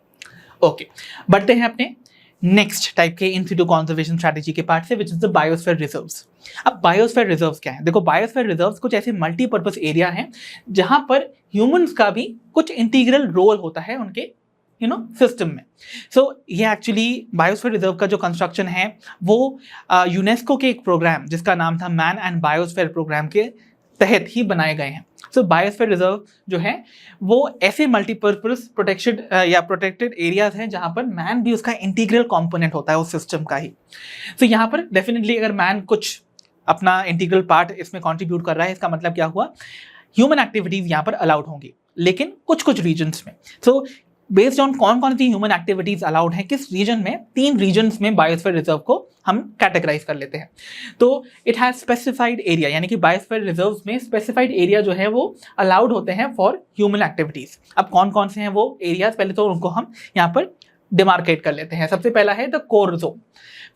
Okay, बढ़ते हैं अपने नेक्स्ट टाइप के इन सिटू कंजर्वेशन स्ट्रैटेजी के पार्ट से, which is the biosphere reserves. अब बायोस्फीयर रिजर्व्स क्या है? देखो, बायोस्फीयर रिजर्व्स कुछ ऐसे मल्टीपर्पज एरिया हैं जहां पर ह्यूमंस का भी कुछ इंटीग्रल रोल होता है उनके सिस्टम में। सो ये एक्चुअली बायोस्फीयर रिजर्व का जो कंस्ट्रक्शन है वो यूनेस्को के एक प्रोग्राम जिसका नाम था मैन एंड बायोस्फीयर प्रोग्राम के तहत ही बनाए गए हैं। सो बायोस्फीयर रिजर्व जो है वो ऐसे मल्टीपर्पज प्रोटेक्टेड एरियाज हैं जहां पर मैन भी उसका इंटीग्रल कंपोनेंट होता है उस सिस्टम का ही। सो यहाँ पर डेफिनेटली अगर मैन कुछ अपना इंटीग्रल पार्ट इसमें कंट्रीब्यूट कर रहा है, इसका मतलब क्या हुआ, ह्यूमन एक्टिविटीज यहाँ पर अलाउड होंगी, लेकिन कुछ कुछ रीजन्स में। सो बेस्ड ऑन कौन कौन सी ह्यूमन एक्टिविटीज अलाउड है किस रीजन में, 3 रीजन्स में बायोस्फीयर रिजर्व को हम कैटेगराइज कर लेते हैं। तो इट हैज स्पेसिफाइड एरिया, यानी कि बायोस्फीयर रिजर्व में स्पेसिफाइड एरिया जो है वो अलाउड होते हैं फॉर ह्यूमन एक्टिविटीज। अब कौन कौन से हैं वो एरियाज, पहले तो उनको हम यहाँ पर डिमार्केट कर लेते हैं। सबसे पहला है द कोर जोन,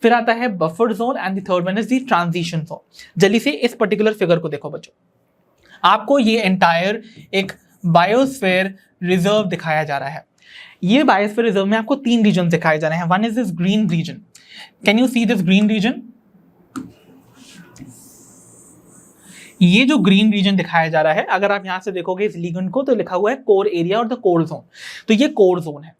फिर आता है buffer zone and the third one is the transition zone. जल्दी से इस पर्टिकुलर फिगर को देखो बच्चों, आपको ये एंटायर एक बायोस्फीयर रिजर्व दिखाया जा रहा है। ये बायोस्फीयर रिजर्व में आपको 3 रीजन दिखाए जा रहे हैं। One is this green region, can you see this green region? ये जो ग्रीन रीजन दिखाया जा रहा है, अगर आप यहां से देखोगे इस लीगन को तो लिखा हुआ है कोर एरिया और द कोर जोन। तो ये कोर जोन है।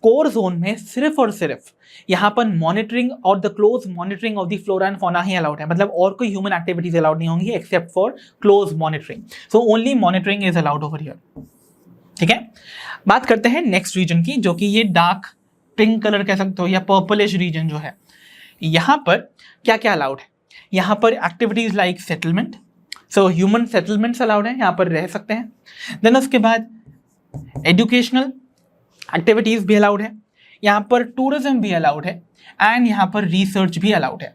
कोर जोन में सिर्फ और सिर्फ यहाँ पर मॉनिटरिंग और the close monitoring of the flora and fauna he allowed है, मतलब और कोई ह्यूमन एक्टिविटीज अलाउड नहीं होंगी except for close monitoring. So only monitoring is allowed over here. ठीक है, बात करते हैं नेक्स्ट रीजन की, जो कि ये डार्क पिंक कलर कह सकते हो या पर्पलिश रीजन जो है। यहाँ पर क्या क्या अलाउड है? यहाँ पर activities like settlement, so human settlements allowed है, यहाँ पर रह सकते हैं। देन उसके बाद एजुकेशनल एक्टिविटीज भी अलाउड है, यहाँ पर टूरिज्म भी अलाउड है एंड यहाँ पर रिसर्च भी अलाउड है।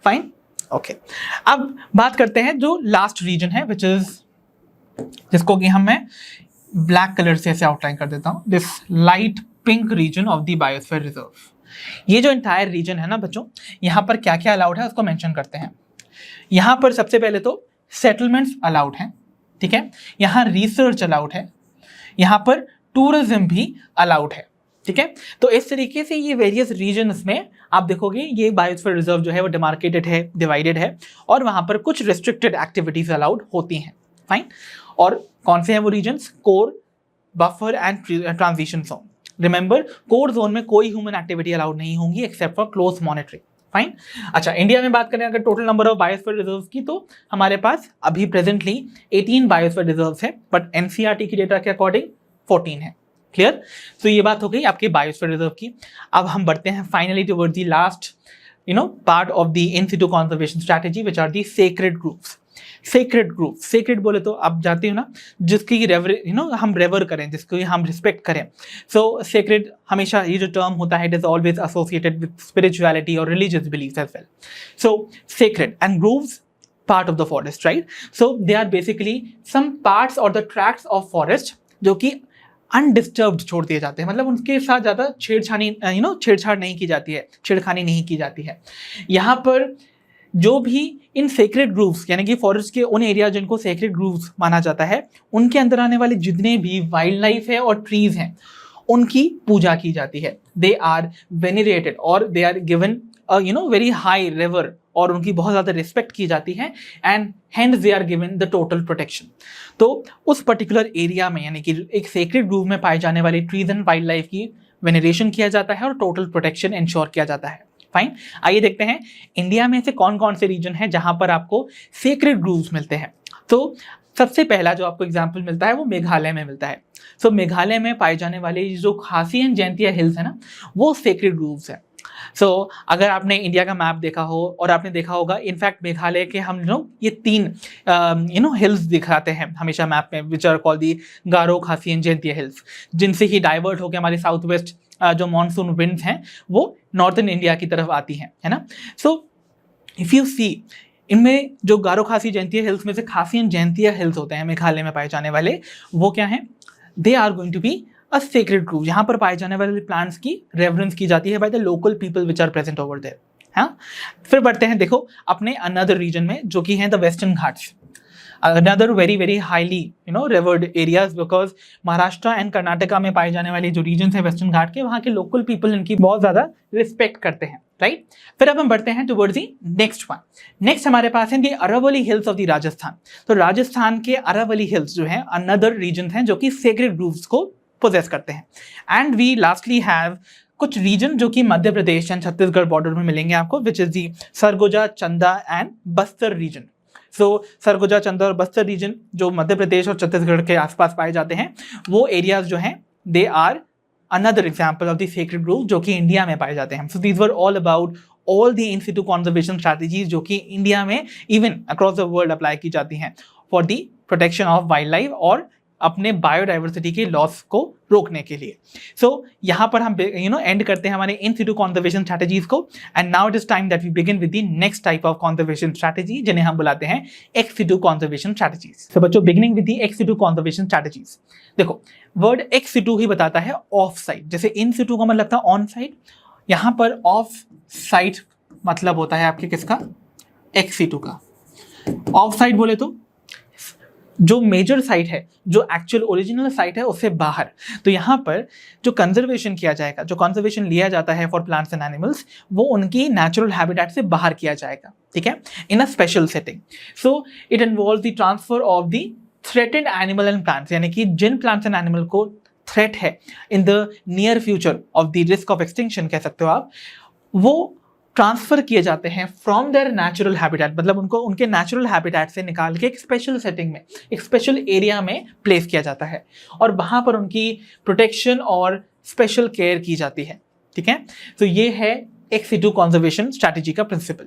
Fine, okay. अब बात करते हैं जो लास्ट रीजन है, विच इज जिसको कि मैं ब्लैक कलर से ऐसे आउटलाइन कर देता हूं, this light pink region of the biosphere reserve. ये जो एंटायर रीजन है ना बच्चों, यहाँ पर क्या क्या अलाउड है उसको मेंशन करते हैं। यहाँ पर सबसे पहले तो सेटलमेंट्स अलाउड हैं, ठीक है, यहाँ रिसर्च अलाउड है, यहाँ पर टूरिज्म भी अलाउड है। ठीक है, तो इस तरीके से ये वेरियस रीजन्स में आप देखोगे ये बायोस्फीयर रिजर्व जो है वो डिमार्केटेड है, डिवाइडेड है, और वहां पर कुछ रिस्ट्रिक्टेड एक्टिविटीज अलाउड होती हैं। फाइन, और कौन से हैं वो regions? Core, buffer and transition zone. Remember, core zone में कोई ह्यूमन एक्टिविटी अलाउड नहीं होंगी except for close monitoring. Fine, अच्छा, इंडिया में बात करें अगर total number of biosphere reserves की, तो हमारे पास अभी प्रेजेंटली 18 बायोस्फीयर रिजर्व्स है, बट एनसीईआरटी की डेटा के अकॉर्डिंग 14 है। क्लियर? तो ये बात हो गई आपके बायोस्फीयर रिजर्व की। अब हम बढ़ते हैं finally towards the last part of the in situ conservation strategy, which are the sacred groups. Sacred group, sacred बोले तो आप जानते हो ना, जिसकी हम रेवर करें, जिसको हम रिस्पेक्ट करें। सो सेक्रेड हमेशा ये जो टर्म होता है, it is always associated with spirituality और religious beliefs as well. So sacred and groves part of the forest, right? So they are basically some parts और द ट्रैक्ट्स ऑफ फॉरेस्ट जो कि undisturbed छोड़ दिए जाते हैं, मतलब उनके साथ ज़्यादा छेड़छाड़ नहीं की जाती है, छेड़खानी नहीं की जाती है। यहाँ पर जो भी इन सेक्रेड ग्रूव्स, यानी कि फॉरेस्ट के उन एरिया जिनको सेक्रेड ग्रूव्स माना जाता है, उनके अंदर आने वाले जितने भी वाइल्ड लाइफ है और ट्रीज हैं, उनकी पूजा की जाती है। दे आर वेनिरेटेड और they are given very high revere, और उनकी बहुत ज़्यादा रिस्पेक्ट की जाती है, and hence they are given the total protection. तो उस पर्टिकुलर एरिया में, यानी कि एक सेक्रेड ग्रूव में पाए जाने वाले ट्रीज एंड वाइल्ड लाइफ की वेनरेशन किया जाता है और टोटल प्रोटेक्शन इंश्योर किया जाता है। फाइन, आइए देखते हैं इंडिया में से कौन कौन से रीजन है जहां पर आपको सेक्रेड ग्रूव्स मिलते हैं। तो सबसे पहला जो आपको एग्जाम्पल मिलता है वो मेघालय में मिलता है। सो मेघालय में पाए जाने वाले जो खासी एंड जैंतिया हिल्स है ना, वो सेक्रेड ग्रूव्स है। सो अगर आपने इंडिया का मैप देखा हो और आपने देखा होगा, इनफैक्ट मेघालय के हम ये 3 हिल्स दिखाते हैं हमेशा मैप में, विच आर कॉल्ड दी गारो, खासी एंड जैंतिया हिल्स, जिनसे ही डाइवर्ट होकर हमारे साउथ वेस्ट जो मॉनसून विंड्स हैं वो नॉर्थन इंडिया की तरफ आती हैं, है ना। सो इफ़ यू सी, इनमें जो गारो, खासी, जैंतिया हिल्स में से खासी एंड जैंतिया हिल्स होते हैं मेघालय में पाए जाने वाले, वो क्या हैं? They are going to be a sacred grove. यहाँ पर पाए जाने वाले प्लांट्स की रेवरेंस की जाती है by the local people which are present over there. हाँ, फिर बढ़ते हैं देखो अपने अनदर रीजन में, जो कि है the western Ghats. Another very very highly revered areas, because Maharashtra and Karnataka में पाए जाने वाले जो रीजन है वेस्टर्न घाट के, वहाँ के लोकल पीपल इनकी बहुत ज़्यादा रिस्पेक्ट करते हैं, राइट। फिर अब हम बढ़ते हैं towards the next one. Next हमारे पास है the Aravalli hills of the Rajasthan. तो राजस्थान के अरावली हिल्स जो है अनदर रीजन हैं जो कि सेक्रेड ग्रूव्स को पोजेस करते हैं। एंड वी लास्टली हैव कुछ रीजन जो कि मध्य प्रदेश एंड छत्तीसगढ़ बॉर्डर में मिलेंगे आपको, विच इज दी सरगुजा, चंदा एंड बस्तर रीजन। सो सरगुजा, चंदा और बस्तर रीजन जो मध्य प्रदेश और छत्तीसगढ़ के आसपास पाए जाते हैं, वो एरियाज जो हैं they are another example of the sacred grove जो कि इंडिया में पाए जाते हैं। So these were all about all the in situ conservation strategies जो कि इंडिया में even across the world apply की जाती हैं for the protection of wildlife और अपने बायोडाइवर्सिटी के लॉस को रोकने के लिए। सो यहाँ पर हम एंड करते हैं हमारे इन सिटू कॉन्जर्वेशन स्ट्रैटेजीज को। And now it is time that we begin with the next type of conservation strategy जिन्हें हम बुलाते हैं एक्स सिटू कॉन्जर्वेशन स्ट्रैटेजीज। तो बच्चों, beginning with the ex situ conservation strategies, देखो वर्ड एक्स सिटू ही बताता है ऑफ साइट। जैसे इन सिटू का मतलब लगता है ऑन साइट, यहाँ पर ऑफ साइट मतलब होता है आपके किसका, एक्स सिटू का। ऑफ साइट बोले तो जो मेजर साइट है, जो एक्चुअल ओरिजिनल साइट है उससे बाहर। तो यहाँ पर जो कंजर्वेशन किया जाएगा, जो कंजर्वेशन लिया जाता है फॉर प्लांट्स एंड एनिमल्स, वो उनकी नेचुरल हैबिटेट से बाहर किया जाएगा, ठीक है, in a special setting. So it involve the transfer of the threatened animal and plants, यानी कि जिन प्लांट्स एंड एनिमल को थ्रेट है in the near future of the risk of extinction कह सकते हो आप, वो ट्रांसफर किए जाते हैं फ्रॉम देयर नेचुरल हैबिटेट, मतलब उनको उनके नेचुरल हैबिटेट से निकाल के एक स्पेशल सेटिंग में, एक स्पेशल एरिया में प्लेस किया जाता है और वहाँ पर उनकी प्रोटेक्शन और स्पेशल केयर की जाती है, ठीक है। तो ये है एक्स सिटू कॉन्जर्वेशन स्ट्रैटेजी का प्रिंसिपल।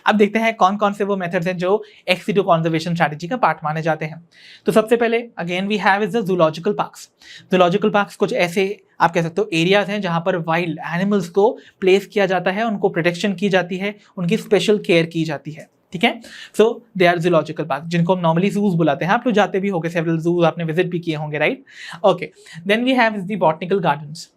अब देखते हैं कौन कौन से वो मेथड्स हैं जो एक्स सिटू कॉन्जर्वेशन स्ट्रैटेजी का पार्ट माने जाते हैं। तो सबसे पहले again we have is the zoological parks. Zoological parks कुछ ऐसे आप कह सकते हो एरियाज हैं जहां पर वाइल्ड एनिमल्स को प्लेस किया जाता है, उनको प्रोटेक्शन की जाती है, उनकी स्पेशल केयर की जाती है, ठीक है। So they are zoological park, जिनको हम नॉर्मली जूज बुलाते हैं। आप लोग जाते भी होंगे, सेवरल जूज आपने विजिट भी किए होंगे, right. Okay, then we have is the botanical gardens.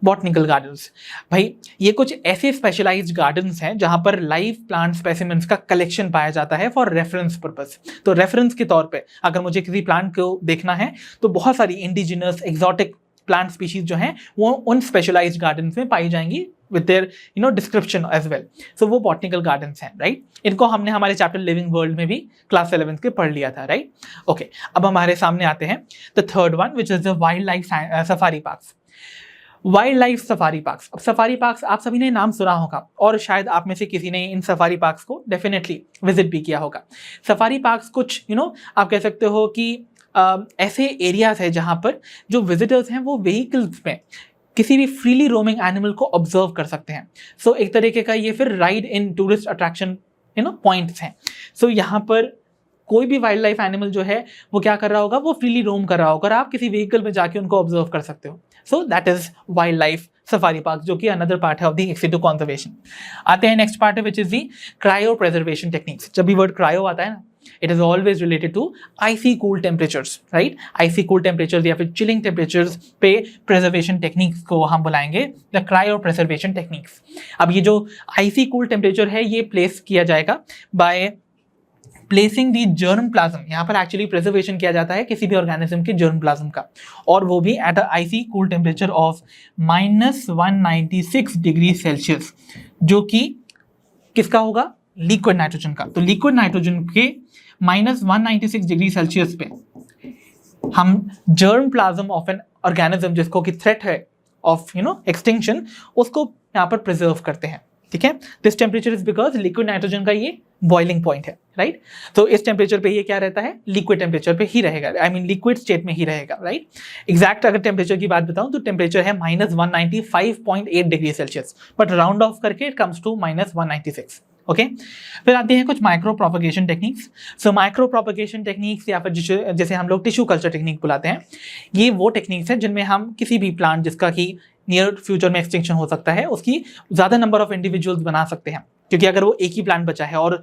Botanical gardens, भाई ये कुछ ऐसे स्पेशलाइज्ड गार्डन्स हैं जहां पर लाइव प्लांट स्पेसिमेंट्स का कलेक्शन पाया जाता है फॉर रेफरेंस पर्पस। तो रेफरेंस के तौर पे अगर मुझे किसी प्लांट को देखना है तो बहुत सारी इंडिजिनस एक्सोटिक प्लांट स्पीशीज जो हैं वो उन स्पेशलाइज्ड गार्डन्स में पाई जाएंगी with their description as well. So वो बॉटनिकल गार्डन्स हैं, राइट। इनको हमने हमारे चैप्टर लिविंग वर्ल्ड में भी क्लास 11th के पढ़ लिया था, राइट। ओके, अब हमारे सामने आते हैं the third one which is the wild life safari parks. Wild life safari parks, अब सफारी पार्क्स आप सभी ने नाम सुना होगा और शायद आप में से किसी ने इन सफारी पार्क्स को डेफिनेटली विजिट भी किया होगा। सफारी पार्क्स कुछ आप कह सकते हो कि ऐसे एरियाज है जहां पर जो विजिटर्स हैं वो व्हीकल्स में किसी भी फ्रीली रोमिंग एनिमल को ऑब्जर्व कर सकते हैं। सो एक तरीके का ये फिर ride in tourist attraction points हैं। सो यहाँ पर कोई भी वाइल्ड लाइफ एनिमल जो है वो क्या कर रहा होगा, वो फ्रीली रोम कर रहा होगा और आप किसी व्हीकल में जाके उनको ऑब्जर्व कर सकते हो। So that is wild life safari park, जो कि अनदर पार्ट है of the ex situ conservation. आते हैं नेक्स्ट पार्ट है which is the cryo preservation techniques. जब भी वर्ड क्रायो आता है ना, it is always related to icy cool temperatures, right? icy cool temperatures या फिर chilling temperatures पे preservation techniques को हम बुलाएंगे the cryo preservation techniques। अब ये जो icy cool temperature है ये place किया जाएगा by placing the germ plasm. यहाँ पर एक्चुअली प्रिजर्वेशन किया जाता है किसी भी ऑर्गेनिज्म के जर्म प्लाज्म का, और वो भी at a icy cool temperature of -196 degree Celsius, जो कि किसका होगा, लिक्विड नाइट्रोजन का। तो लिक्विड नाइट्रोजन के -196 डिग्री सेल्सियस पे हम germ plasm of an organism जिसको कि थ्रेट है ऑफ एक्सटिंक्शन, उसको यहाँ पर प्रिजर्व करते हैं, ठीक है। This temperature is because liquid nitrogen का ये बॉइलिंग पॉइंट है, राइट। तो इस टेम्परेचर पे ये क्या रहता है, लिक्विड टेम्परेचर पे ही रहेगा, आई मीन लिक्विड स्टेट में ही रहेगा, राइट। एग्जैक्ट अगर टेम्परेचर की बात बताऊं तो टेम्परेचर है -195.8 degree Celsius, but round of करके इट कम्स टू -196, ओके। फिर आते हैं कुछ micro propagation techniques. So micro propagation techniques या फिर जैसे हम लोग टिश्यू कल्चर टेक्निक बुलाते हैं, ये वो टेक्निक्स हैं जिनमें हम किसी भी प्लांट जिसका कि नियर फ्यूचर में एक्सटिंक्शन हो सकता है उसकी ज़्यादा नंबर ऑफ इंडिविजुअल्स बना सकते हैं, क्योंकि अगर वो एक ही प्लांट बचा है और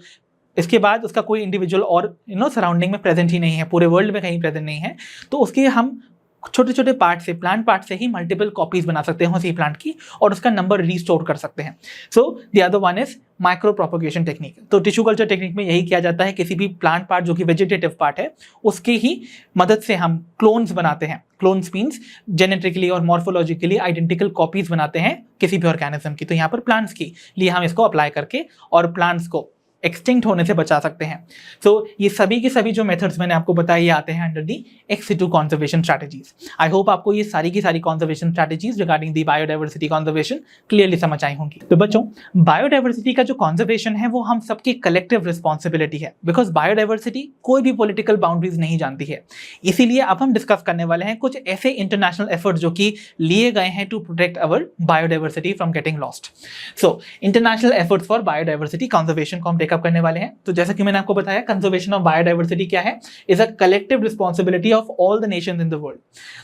इसके बाद उसका कोई इंडिविजुअल और सराउंडिंग में प्रेजेंट ही नहीं है, पूरे वर्ल्ड में कहीं प्रेजेंट नहीं है, तो उसके हम छोटे छोटे पार्ट से, प्लांट पार्ट से ही मल्टीपल कॉपीज बना सकते हैं उसी प्लांट की और उसका नंबर रिस्टोर कर सकते हैं। So the other one is micro propagation technique. तो टिश्यू कल्चर टेक्निक में यही किया जाता है, किसी भी प्लांट पार्ट जो कि वेजिटेटिव पार्ट है उसकी ही मदद से हम क्लोन्स बनाते हैं। क्लोन्स मीन्स जेनेटिकली और मॉर्फोलॉजिकली आइडेंटिकल कॉपीज बनाते हैं किसी भी ऑर्गेनिज्म की। तो यहाँ पर प्लांट्स की लिए हम इसको अप्लाई करके और प्लांट्स को एक्सटिंक्ट होने से बचा सकते हैं। सो ये सभी के सभी जो मेथड्स मैंने आपको बताए ये आते हैं अंडर दी एक्स सिटू कॉन्जर्वेशन स्ट्रैटेजीज। आई होप आपको ये सारी की सारी conservation strategies regarding the biodiversity conservation clearly समझ आई होंगी। तो बच्चों, बायोडाइवर्सिटी का जो कॉन्जर्वेशन है वो हम सबकी कलेक्टिव रिस्पॉन्सिबिलिटी है, बिकॉज बायोडाइवर्सिटी कोई भी पॉलिटिकल बाउंड्रीज नहीं जानती है। इसीलिए अब हम डिस्कस करने वाले हैं कुछ ऐसे इंटरनेशनल एफर्ट्स जो कि लिए गए हैं to protect our biodiversity from getting lost. So international efforts for biodiversity conservation को हम टेकअप करने वाले हैं। तो जैसा कि मैंने आपको बताया, कंजर्वेशन ऑफ बायोडाइवर्सिटी क्या है, is a collective responsibility of all the Nations in the world.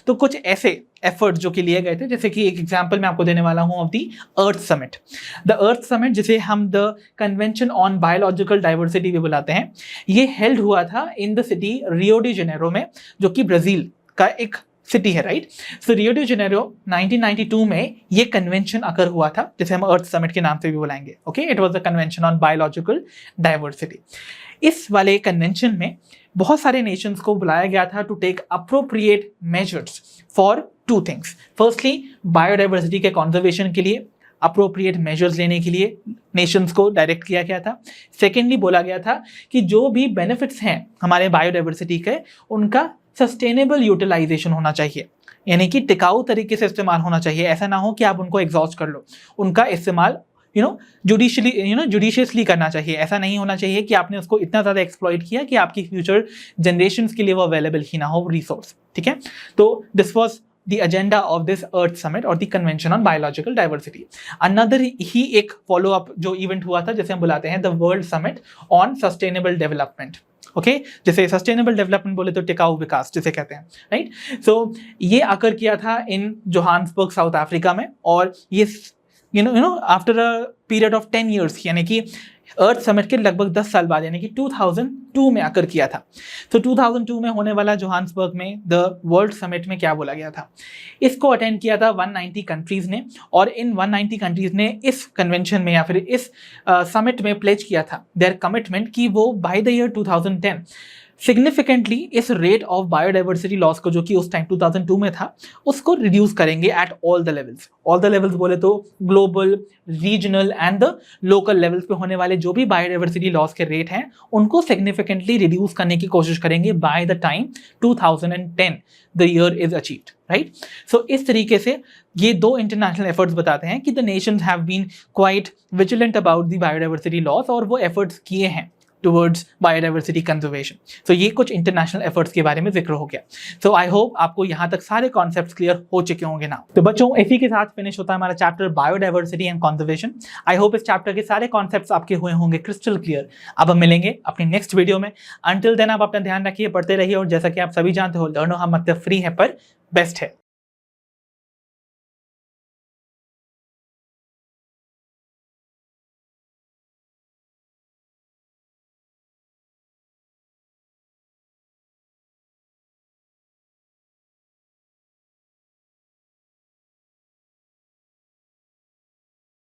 तो कुछ ऐसे एफर्ट्स जो कि लिए गए थे, जैसे कि एक एग्जांपल मैं आपको देने वाला हूं of the earth summit. The earth summit, जिसे हम the convention on biological diversity भी बुलाते हैं, ये हेल्ड हुआ था in the city Rio de Janeiro में, जो कि ब्राजील का एक सिटी है, राइट। सो रियो डी जेनेरो 1992 में ये कन्वेंशन अकर हुआ था, जिसे हम अर्थ समिट के नाम से भी बुलाएंगे। Okay, it was the convention on biological diversity. इस वाले कन्वेंशन में बहुत सारे नेशंस को बुलाया गया था to take appropriate measures for two things. Firstly, biodiversity के कॉन्जर्वेशन के लिए अप्रोप्रिएट मेजर्स लेने के लिए नेशंस को डायरेक्ट किया गया था। सेकेंडली, बोला गया था कि जो भी बेनिफिट्स हैं हमारे बायोडाइवर्सिटी के, उनका सस्टेनेबल यूटिलाइजेशन होना चाहिए, यानी कि टिकाऊ तरीके से इस्तेमाल होना चाहिए। ऐसा ना हो कि आप उनको एग्जॉस्ट कर लो, उनका इस्तेमाल जुडिशियसली करना चाहिए। ऐसा नहीं होना चाहिए कि आपने उसको इतना ज़्यादा एक्सप्लॉइट किया कि आपकी फ्यूचर जनरेशंस के लिए वो अवेलेबल ही ना हो रिसोर्स। ठीक है, तो this was the agenda of this Earth Summit or the Convention on Biological Diversity. Another ही एक follow up जो इवेंट हुआ था, जैसे हम बुलाते हैं the world summit on sustainable development. Okay, जैसे सस्टेनेबल डेवलपमेंट बोले तो टिकाऊ विकास जिसे कहते हैं, राइट। सो ये आकर किया था इन जोहान्सबर्ग, साउथ अफ्रीका में, और ये after a period of 10 years, यानी कि अर्थ समिट के लगभग 10 साल बाद, यानी कि 2002 में आकर किया था। तो 2002 में होने वाला जोहान्सबर्ग में द वर्ल्ड समिट में क्या बोला गया था, इसको अटेंड किया था 190 कंट्रीज ने, और इन 190 कंट्रीज ने इस कन्वेंशन में या फिर इस समिट में प्लेज किया था देयर कमिटमेंट कि वो बाय द ईयर 2010 सिग्निफिकेंटली इस रेट ऑफ बायोडाइवर्सिटी लॉस को, जो कि उस टाइम 2002 में था, उसको रिड्यूस करेंगे at all the levels. All the levels बोले तो global, regional and the local levels पे होने वाले जो भी बायोडाइवर्सिटी लॉस के रेट हैं, उनको सिग्निफिकेंटली रिड्यूस करने की कोशिश करेंगे by the time 2010 the year is achieved, right. So इस तरीके से ये दो इंटरनेशनल एफर्ट्स बताते हैं कि the nations have been quite vigilant about the biodiversity loss, और वो एफर्ट्स किए हैं टुवर्ड्स बायोडाइवर्सिटी कंजर्वेशन। सो ये कुछ इंटरनेशनल एफर्ट्स के बारे में जिक्र हो गया। सो आई होप आपको यहाँ तक सारे कॉन्सेप्ट्स क्लियर हो चुके होंगे ना। तो बच्चों, इसी के साथ फिनिश होता है हमारा chapter biodiversity and conservation. I hope इस चैप्टर के सारे कॉन्सेप्ट्स आपके हुए होंगे क्रिस्टल क्लियर। अब हम मिलेंगे अपनी नेक्स्ट वीडियो में। अंटिल देन आप अपना ध्यान रखिए, पढ़ते रहिए, और जैसा कि आप सभी जानते हो, लर्नो हम मतलब फ्री है पर बेस्ट है।